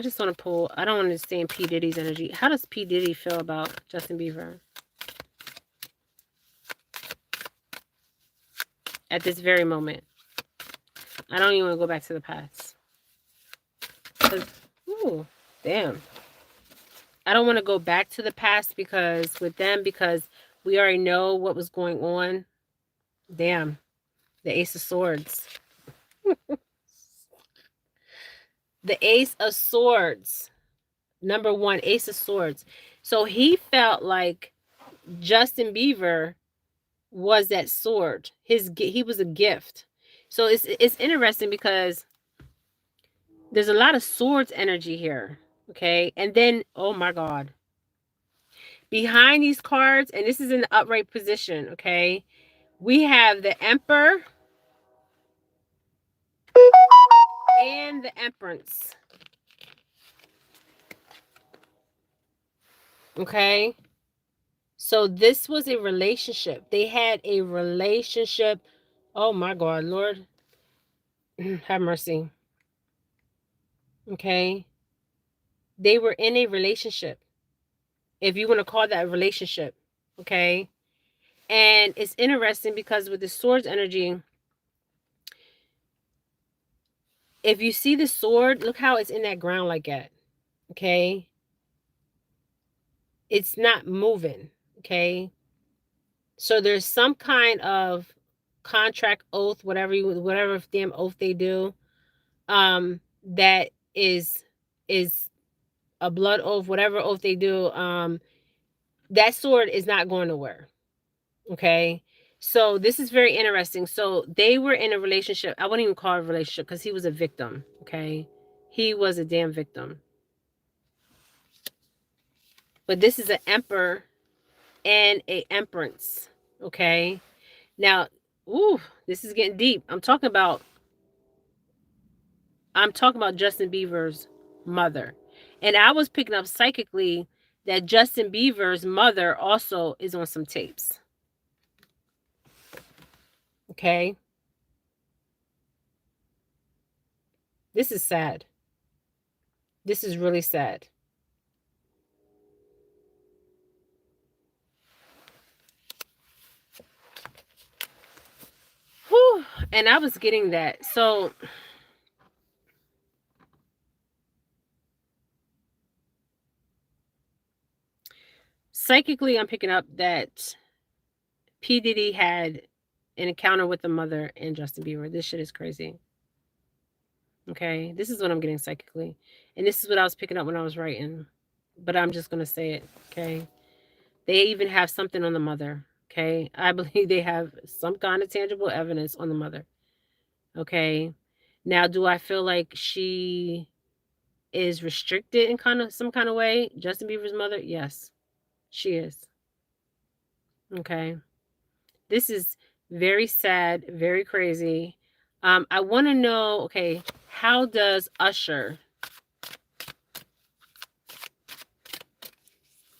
just want to pull. I don't understand P. Diddy's energy. How does P. Diddy feel about Justin Bieber at this very moment? I don't even want to go back to the past. Ooh, damn. I don't want to go back to the past because we already know what was going on. Damn. The Ace of Swords. The Ace of Swords. Number one, Ace of Swords. So he felt like Justin Bieber was that sword. He was a gift. So it's interesting because there's a lot of swords energy here. Okay. And then, oh my God. Behind these cards, and this is in the upright position, okay, we have the Emperor and the Empress. Okay. So this was a relationship. They had a relationship. Oh my God, Lord. Have mercy. Okay. They were in a relationship, if you want to call that a relationship. Okay. And it's interesting because with the swords energy, if you see the sword, look how it's in that ground like that. Okay. It's not moving. Okay. So there's some kind of contract, oath, whatever damn oath they do, that is a blood oath, whatever oath they do, that sword is not going nowhere. Okay. So this is very interesting. So they were in a relationship. I wouldn't even call it a relationship because he was a victim. Okay. He was a damn victim. But this is an emperor and a empress. Okay. Now, ooh, this is getting deep. I'm talking about Justin Bieber's mother. And I was picking up psychically that Justin Bieber's mother also is on some tapes. Okay. This is sad. This is really sad. Whew. And I was getting that. So psychically, I'm picking up that P. Diddy had an encounter with the mother and Justin Bieber. This shit is crazy. Okay. This is what I'm getting psychically. And this is what I was picking up when I was writing. But I'm just going to say it. Okay. They even have something on the mother. Okay. I believe they have some kind of tangible evidence on the mother. Okay. Now, do I feel like she is restricted in some kind of way? Justin Bieber's mother? Yes, she is. Okay. This is very sad, very crazy. I want to know, okay, how does Usher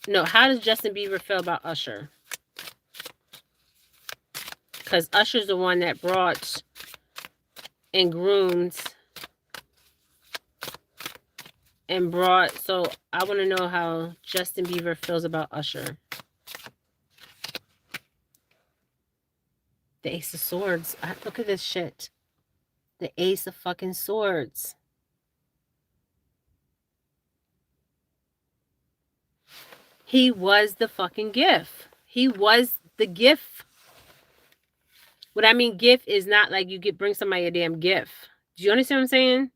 No, how does Justin Bieber feel about Usher? Because Usher's the one that brought and groomed and brought. So I want to know how Justin Bieber feels about Usher. The Ace of Swords. Look at this shit. The Ace of fucking Swords. He was the fucking gift. He was the gift. What I mean gift is not like you bring somebody a damn gift. Do you understand what I'm saying?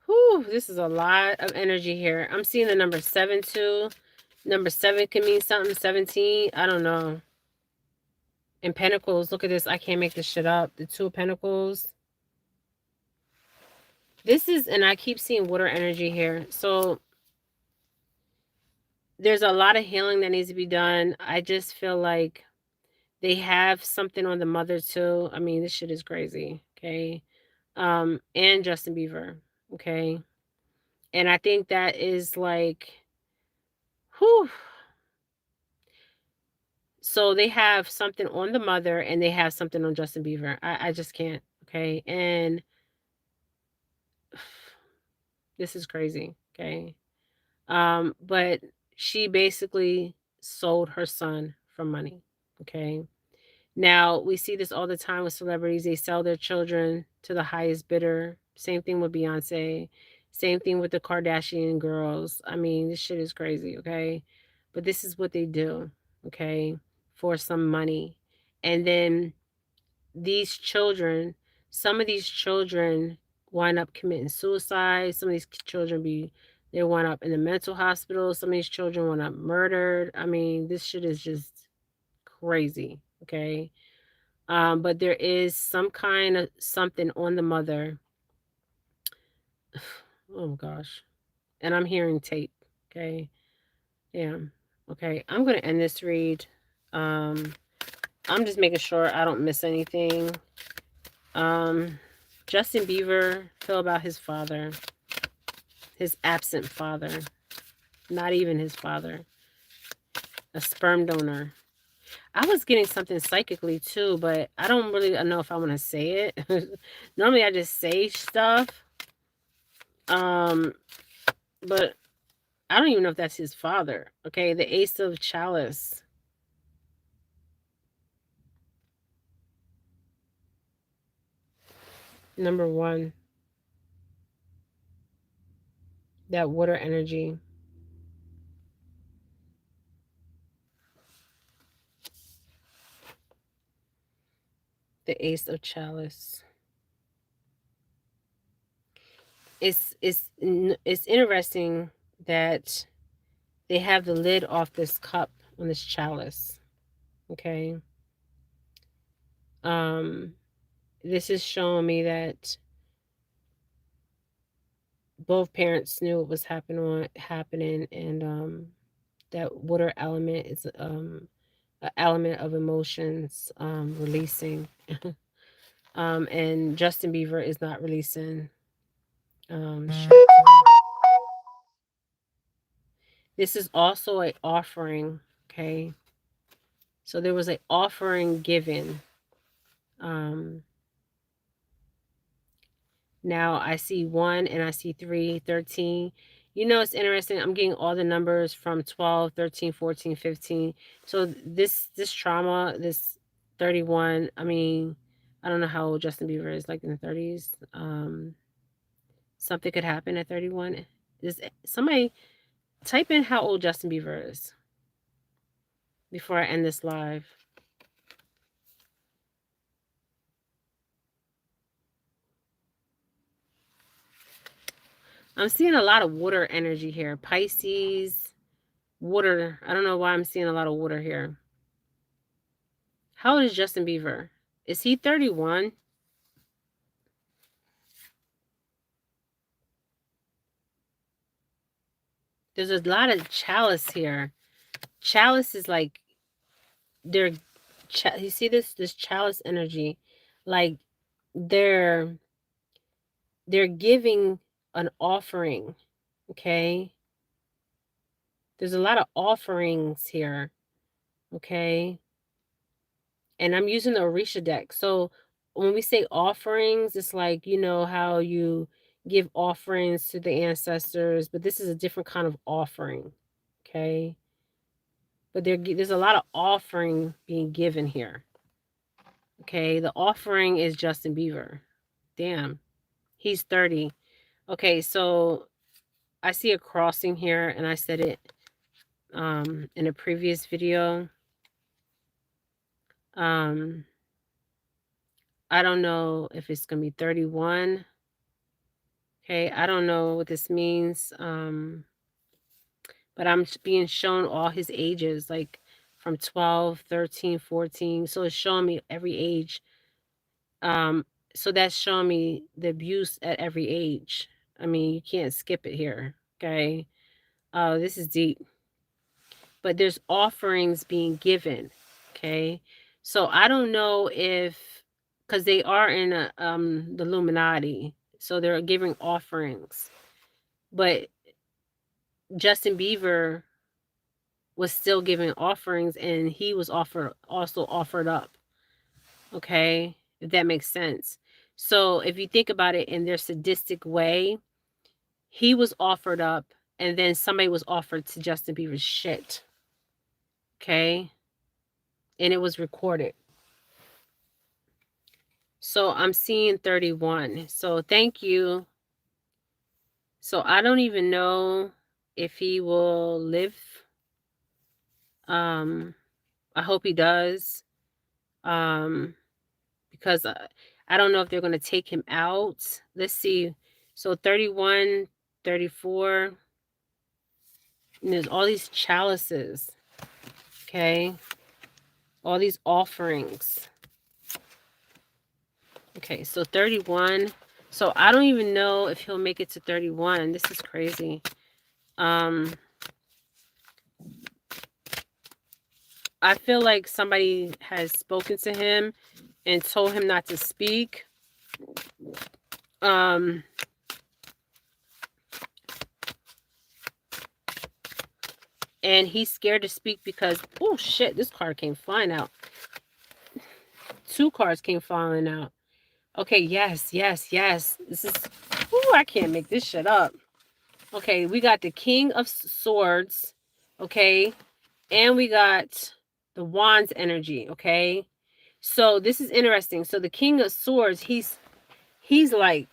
Whew, this is a lot of energy here. I'm seeing the number 7 too. Number 7 can mean something. 17. I don't know. And Pentacles. Look at this. I can't make this shit up. The 2 of Pentacles. This is, and I keep seeing water energy here. So there's a lot of healing that needs to be done. I just feel like they have something on the mother too. I mean, this shit is crazy. Okay. And Justin Bieber. Okay. And I think that is like, whew. So they have something on the mother and they have something on Justin Bieber. I just can't. Okay. And this is crazy. Okay. But she basically sold her son for money. Okay. Now we see this all the time with celebrities. They sell their children to the highest bidder. Same thing with Beyonce. Same thing with the Kardashian girls. I mean, this shit is crazy, okay? But this is what they do, okay, for some money. And then these children, some of these children wind up committing suicide. Some of these children they wind up in the mental hospital. Some of these children wind up murdered. I mean, this shit is just crazy, okay? But there is some kind of something on the mother. Oh gosh. And I'm hearing tape. Okay. Yeah. Okay. I'm gonna end this read. I'm just making sure I don't miss anything. Justin Bieber feel about his father. His absent father. Not even his father. A sperm donor. I was getting something psychically too, but I don't really know if I want to say it. Normally I just say stuff. But I don't even know if that's his father. Okay, the Ace of Chalice. Number 1. That water energy. The Ace of Chalice. It's interesting that they have the lid off this cup on this chalice. Okay. This is showing me that both parents knew what was happening, and that water element is an element of emotions releasing. And Justin Bieber is not releasing shit. This is also an offering, okay? So there was an offering given. Now I see 1 and I see 3, 13. You know, it's interesting. I'm getting all the numbers from 12, 13, 14, 15. So this trauma, this 31, I mean, I don't know how old Justin Bieber is, like in the 30s. Something could happen at 31. Is somebody type in how old Justin Bieber is before I end this live. I'm seeing a lot of water energy here. Pisces, water. I don't know why I'm seeing a lot of water here. How old is Justin Bieber? Is he 31? There's a lot of chalice here. Chalice is like they're you see this chalice energy, like they're giving an offering, okay? There's a lot of offerings here, okay? And I'm using the Orisha deck. So when we say offerings, it's like, you know, how you give offerings to the ancestors, but this is a different kind of offering, okay? But there's a lot of offering being given here, okay? The offering is Justin Bieber. Damn, he's 30. Okay, so I see a crossing here, and I said it in a previous video. I don't know if it's gonna be 31. Okay, I don't know what this means. But I'm being shown all his ages, like from 12, 13, 14. So it's showing me every age. So that's showing me the abuse at every age. I mean, you can't skip it here. Okay. This is deep. But there's offerings being given. Okay. So I don't know if, because they are in the Illuminati, so they're giving offerings. But Justin Bieber was still giving offerings, and he was also offered up. Okay, if that makes sense. So if you think about it in their sadistic way, he was offered up, and then somebody was offered to Justin Bieber's shit. Okay, and it was recorded. So I'm seeing 31. So thank you. So I don't even know if he will live. I hope he does. Because I don't know if they're going to take him out. Let's see. So 31, 34. And there's all these chalices. Okay. All these offerings. Okay, so 31. So I don't even know if he'll make it to 31. This is crazy. I feel like somebody has spoken to him and told him not to speak. And he's scared to speak because, oh shit, this card came flying out. 2 cards came falling out. Okay, yes. This is, ooh, I can't make this shit up. Okay, we got the King of Swords, okay? And we got the Wands energy, okay? So this is interesting. So the King of Swords, he's like,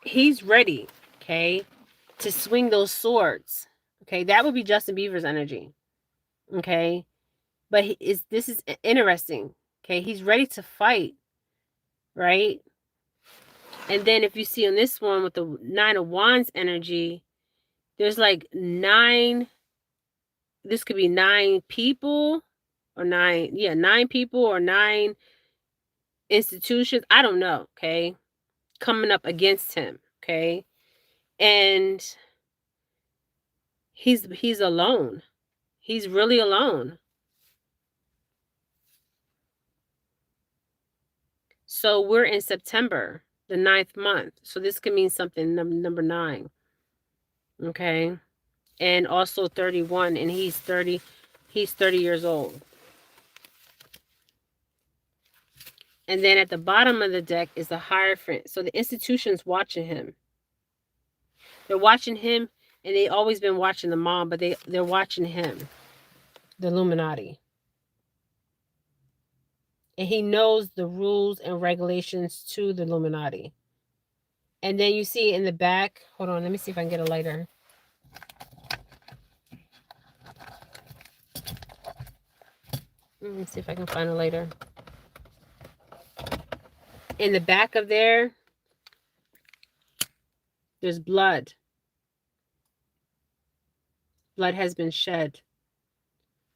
he's ready, okay, to swing those swords. Okay, that would be Justin Bieber's energy. Okay, but this is interesting. Okay, he's ready to fight, right? And then if you see on this one with the 9 of Wands energy, there's like 9. This could be 9 people or 9 people or 9 institutions. I don't know. Okay, coming up against him. Okay, and he's alone. He's really alone. So we're in September, the 9th month. So this could mean something, number 9. Okay. And also 31, and he's 30 years old. And then at the bottom of the deck is the Hierophant. So the institution's watching him. They're watching him, and they always been watching the mom, but they're watching him, the Illuminati. And he knows the rules and regulations to the Illuminati. And then you see in the back, hold on, let me see if I can get a lighter. Let me see if I can find a lighter. In the back of there's blood. Blood has been shed.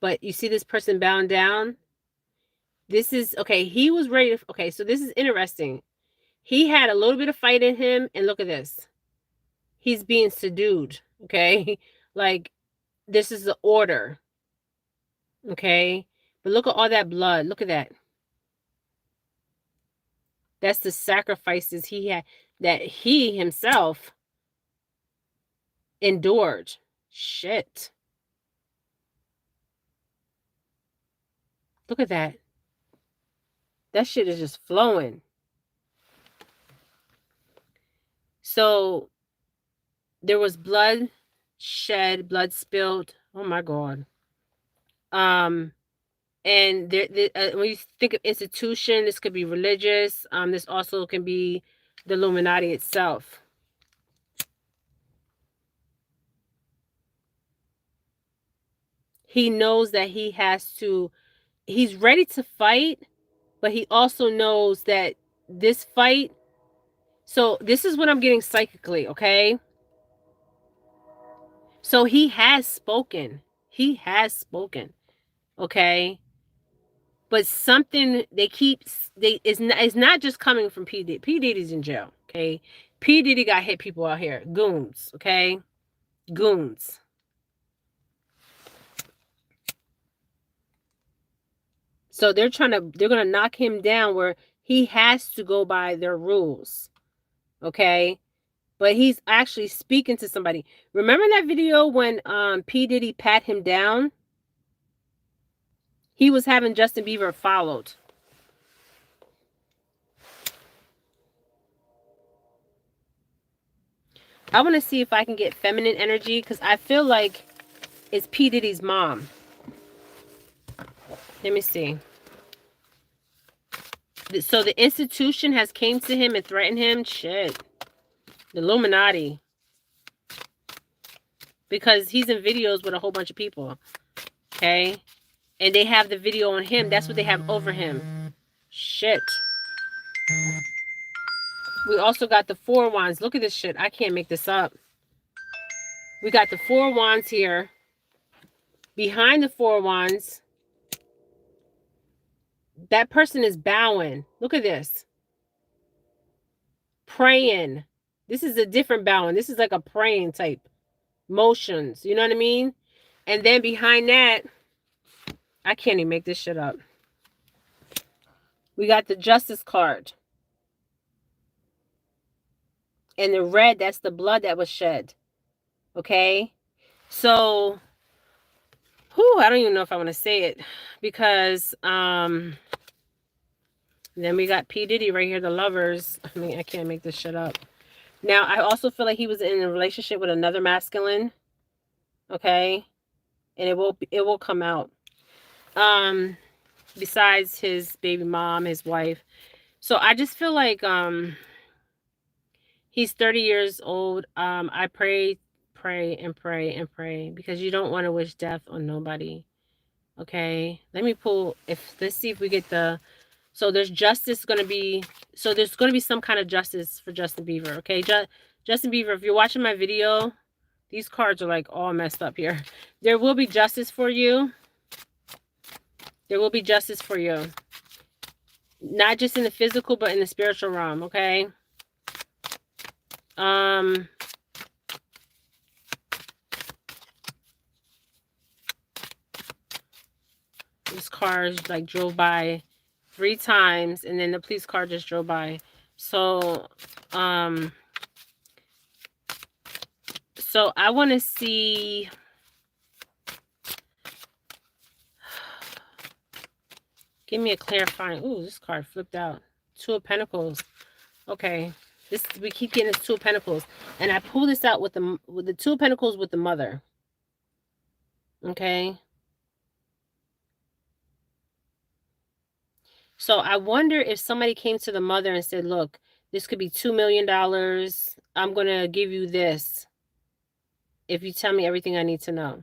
But you see this person bowing down? This is, okay, he was ready to, okay, so this is interesting. He had a little bit of fight in him, and look at this. He's being subdued, okay? Like, this is the order, okay? But look at all that blood. Look at that. That's the sacrifices he had, that he himself endured. Shit. Look at that. That shit is just flowing. So there was blood shed, blood spilled. Oh my God. And when you think of institution, this could be religious. This also can be the Illuminati itself. He knows that he has to, he's ready to fight, but he also knows that this fight, so this is what I'm getting psychically, okay? So he has spoken. He has spoken, okay? But something it's not just coming from P. Diddy. P. Diddy's in jail, okay? P. Diddy got hit people out here. Goons, okay? Goons. So they're gonna knock him down where he has to go by their rules, okay? But he's actually speaking to somebody. Remember that video when P. Diddy pat him down? He was having Justin Bieber followed. I want to see if I can get feminine energy because I feel like it's P. Diddy's mom. Let me see. So the institution has came to him and threatened him. Shit. The Illuminati. Because he's in videos with a whole bunch of people. Okay? And they have the video on him. That's what they have over him. Shit. We also got the 4 wands. Look at this shit. I can't make this up. We got the 4 wands here. Behind the 4 wands, that person is bowing. Look at this. Praying. This is a different bowing. This is like a praying type motions. You know what I mean? And then behind that, I can't even make this shit up. We got the Justice card. And the red, that's the blood that was shed. Okay? So, I don't even know if I want to say it. Because, then we got P. Diddy right here, the lovers. I mean, I can't make this shit up. Now, I also feel like he was in a relationship with another masculine. Okay? And it will come out. Besides his baby mom, his wife. So I just feel like he's 30 years old. I pray because you don't want to wish death on nobody. Okay? Let's see if we get the, so there's justice going to be, so there's going to be some kind of justice for Justin Bieber. Okay? Justin Bieber, if you're watching my video, these cards are like all messed up here. There will be justice for you. There will be justice for you. Not just in the physical, but in the spiritual realm, okay? This car like drove by 3 times, and then the police car just drove by. So, so I want to see. Give me a clarifying. Ooh, this card flipped out. 2 of Pentacles. Okay. We keep getting this 2 of Pentacles. And I pull this out with the 2 of Pentacles with the mother. Okay. So I wonder if somebody came to the mother and said, look, this could be $2 million. I'm going to give you this if you tell me everything I need to know.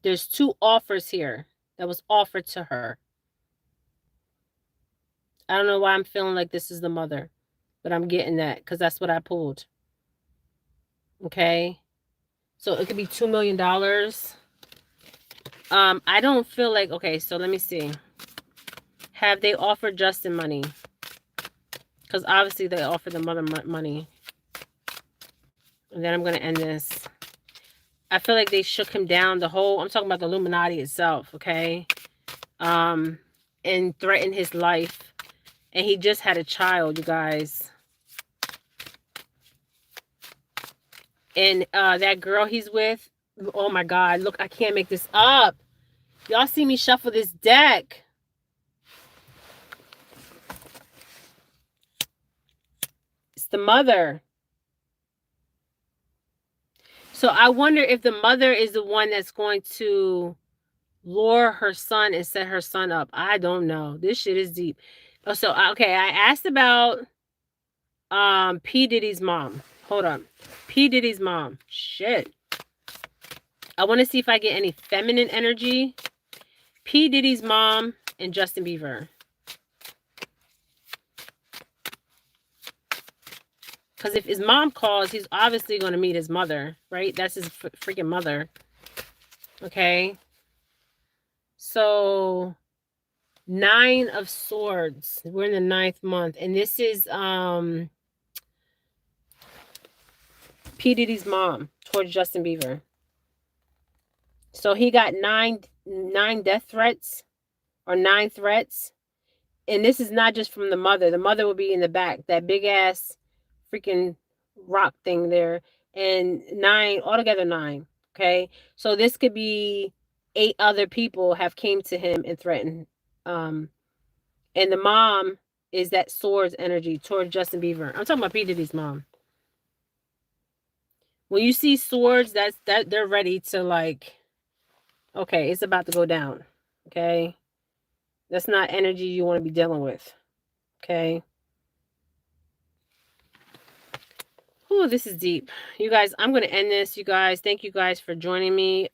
There's 2 offers here that was offered to her. I don't know why I'm feeling like this is the mother, but I'm getting that because that's what I pulled. Okay. So it could be $2 million. I don't feel like, okay, so let me see. Have they offered Justin money? Because obviously they offered the mother money. And then I'm going to end this. I feel like they shook him down. I'm talking about the Illuminati itself, okay? And threatened his life. And he just had a child, you guys. And that girl he's with, oh my God, look, I can't make this up. Y'all see me shuffle this deck. It's the mother. So I wonder if the mother is the one that's going to lure her son and set her son up. I don't know. This shit is deep. Oh, so okay, I asked about P. Diddy's mom. Hold on. P. Diddy's mom. Shit. I want to see if I get any feminine energy. P. Diddy's mom and Justin Bieber. Because if his mom calls, he's obviously going to meet his mother, right? That's his freaking mother. Okay. So 9 of Swords. We're in the 9th month. And this is P. Diddy's mom towards Justin Bieber. So he got nine death threats or 9 threats. And this is not just from the mother. The mother will be in the back. That big ass freaking rock thing there. And 9, altogether 9. Okay. So this could be 8 other people have came to him and threatened. And the mom is that Swords energy towards Justin Bieber. I'm talking about P. Diddy's mom. When you see swords, that they're ready to like, okay, it's about to go down. Okay. That's not energy you want to be dealing with. Okay. Oh, this is deep. You guys, I'm going to end this. You guys, thank you guys for joining me.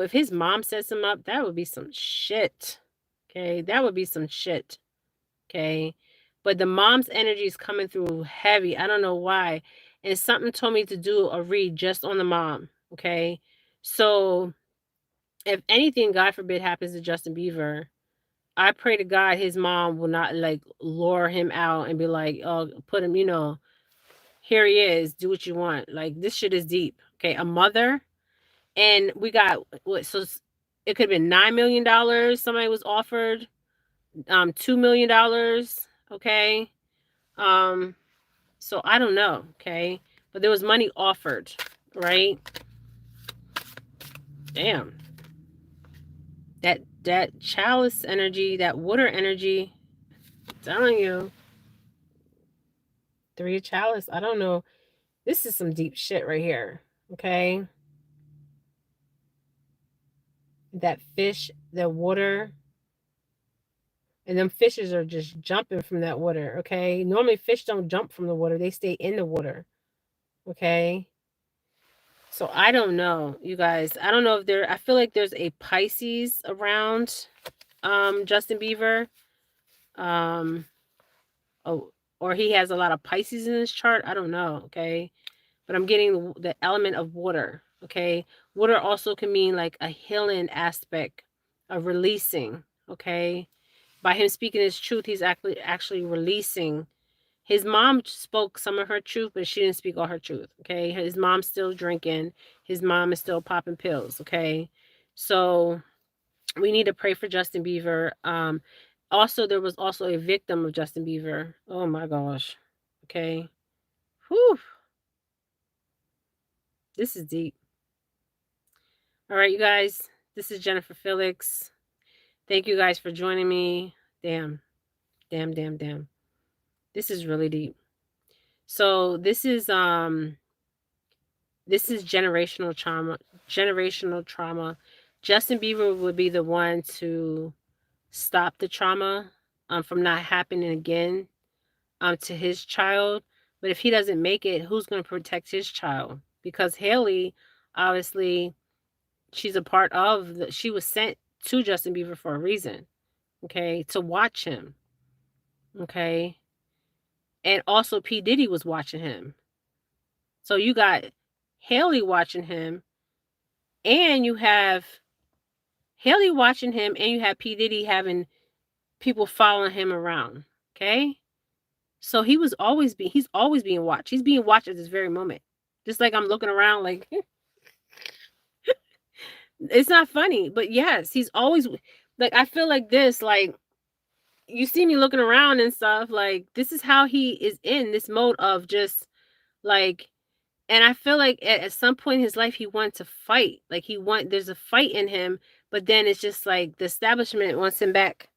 If his mom sets him up, that would be some shit. Okay. That would be some shit. Okay. But the mom's energy is coming through heavy. I don't know why. And something told me to do a read just on the mom. Okay. So if anything, God forbid, happens to Justin Bieber, I pray to God his mom will not like lure him out and be like, oh, put him, here he is, do what you want. Like, this shit is deep. Okay. A mother. And we got what? So it could have been $9 million. Somebody was offered $2 million. Okay. So I don't know. Okay. But there was money offered, right? Damn. That chalice energy, that water energy, I'm telling you. 3 of chalice. I don't know. This is some deep shit right here. Okay. That fish, the water. And them fishes are just jumping from that water. Okay. Normally fish don't jump from the water. They stay in the water. Okay. So I don't know, you guys. I don't know if I feel like there's a Pisces around Justin Bieber. Or he has a lot of Pisces in his chart. I don't know, okay? But I'm getting the element of water, okay? Water also can mean like a healing aspect, of releasing, okay? By him speaking his truth, he's actually releasing. His mom spoke some of her truth, but she didn't speak all her truth, okay? His mom's still drinking. His mom is still popping pills, okay? So we need to pray for Justin Bieber. Also, there was also a victim of Justin Bieber. Oh my gosh. Okay. Whew. This is deep. All right, you guys. This is Jennifer Felix. Thank you guys for joining me. Damn. This is really deep. So this is generational trauma. Generational trauma. Justin Bieber would be the one to stop the trauma from not happening again to his child. But if he doesn't make it, who's going to protect his child? Because Haley, obviously, she's a part of she was sent to Justin Bieber for a reason, okay, to watch him, okay, and also P. Diddy was watching him. So you got Haley watching him, and you have Haley watching him, and you have P. Diddy having people following him around, okay. So he's always being watched. He's being watched at this very moment. Just like I'm looking around like, it's not funny. But yes, he's always like, I feel like this, like, you see me looking around and stuff, like, this is how he is in this mode of just like, and I feel like at some point in his life he wanted to fight. Like there's a fight in him, but then it's just like the establishment wants him back.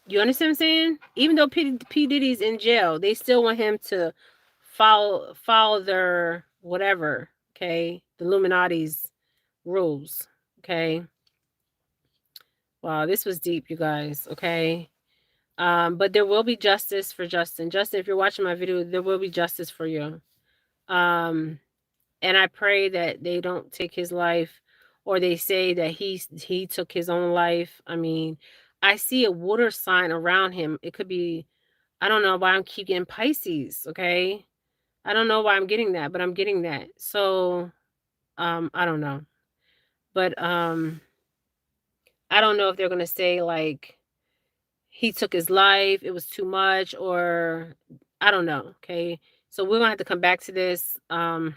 You understand what I'm saying? Even though P. Diddy's in jail, they still want him to follow their whatever, okay? The Illuminati's rules, okay? Wow, this was deep, you guys, okay? But there will be justice for Justin. Justin, if you're watching my video, there will be justice for you. And I pray that they don't take his life, or they say that he took his own life. I mean, I see a water sign around him. It could be, I don't know why I'm keep getting Pisces, okay? I don't know why I'm getting that, but I'm getting that. So, I don't know. But I don't know if they're gonna say like he took his life, it was too much, or I don't know. Okay. So we're gonna have to come back to this. And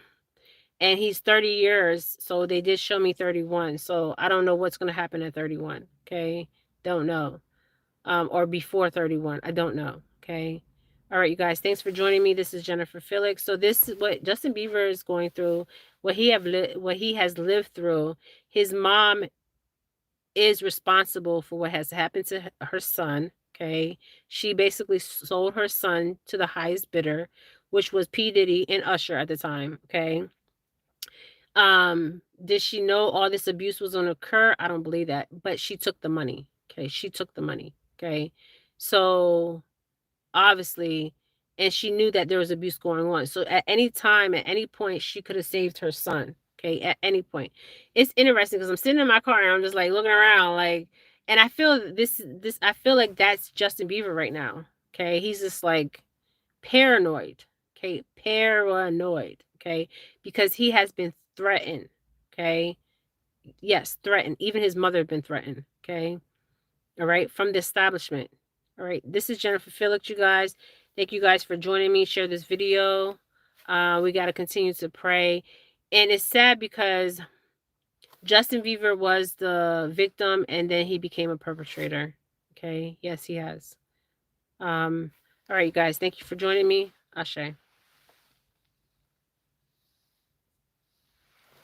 he's 30 years, so they did show me 31. So I don't know what's gonna happen at 31. Okay. Don't know. Or before 31. I don't know. Okay. All right, you guys. Thanks for joining me. This is Jennifer Felix. So this is what Justin Bieber is going through, what he has lived through. His mom is responsible for what has happened to her son. Okay. She basically sold her son to the highest bidder, which was P. Diddy and Usher at the time. Okay. Did she know all this abuse was going to occur? I don't believe that, but she took the money. Okay. She took the money. Okay. So obviously, and she knew that there was abuse going on. So at any time, at any point, she could have saved her son. Okay, at any point. It's interesting because I'm sitting in my car and I'm just like looking around, like, and I feel I feel like that's Justin Bieber right now. Okay, he's just like paranoid. Okay, paranoid. Okay, because he has been threatened. Okay, yes, threatened. Even his mother had been threatened. Okay, all right, from the establishment. All right, this is Jennifer Felix, you guys. Thank you guys for joining me. Share this video. We got to continue to pray. And it's sad because Justin Bieber was the victim and then he became a perpetrator. Okay, yes, he has. All right, you guys. Thank you for joining me. Ashe.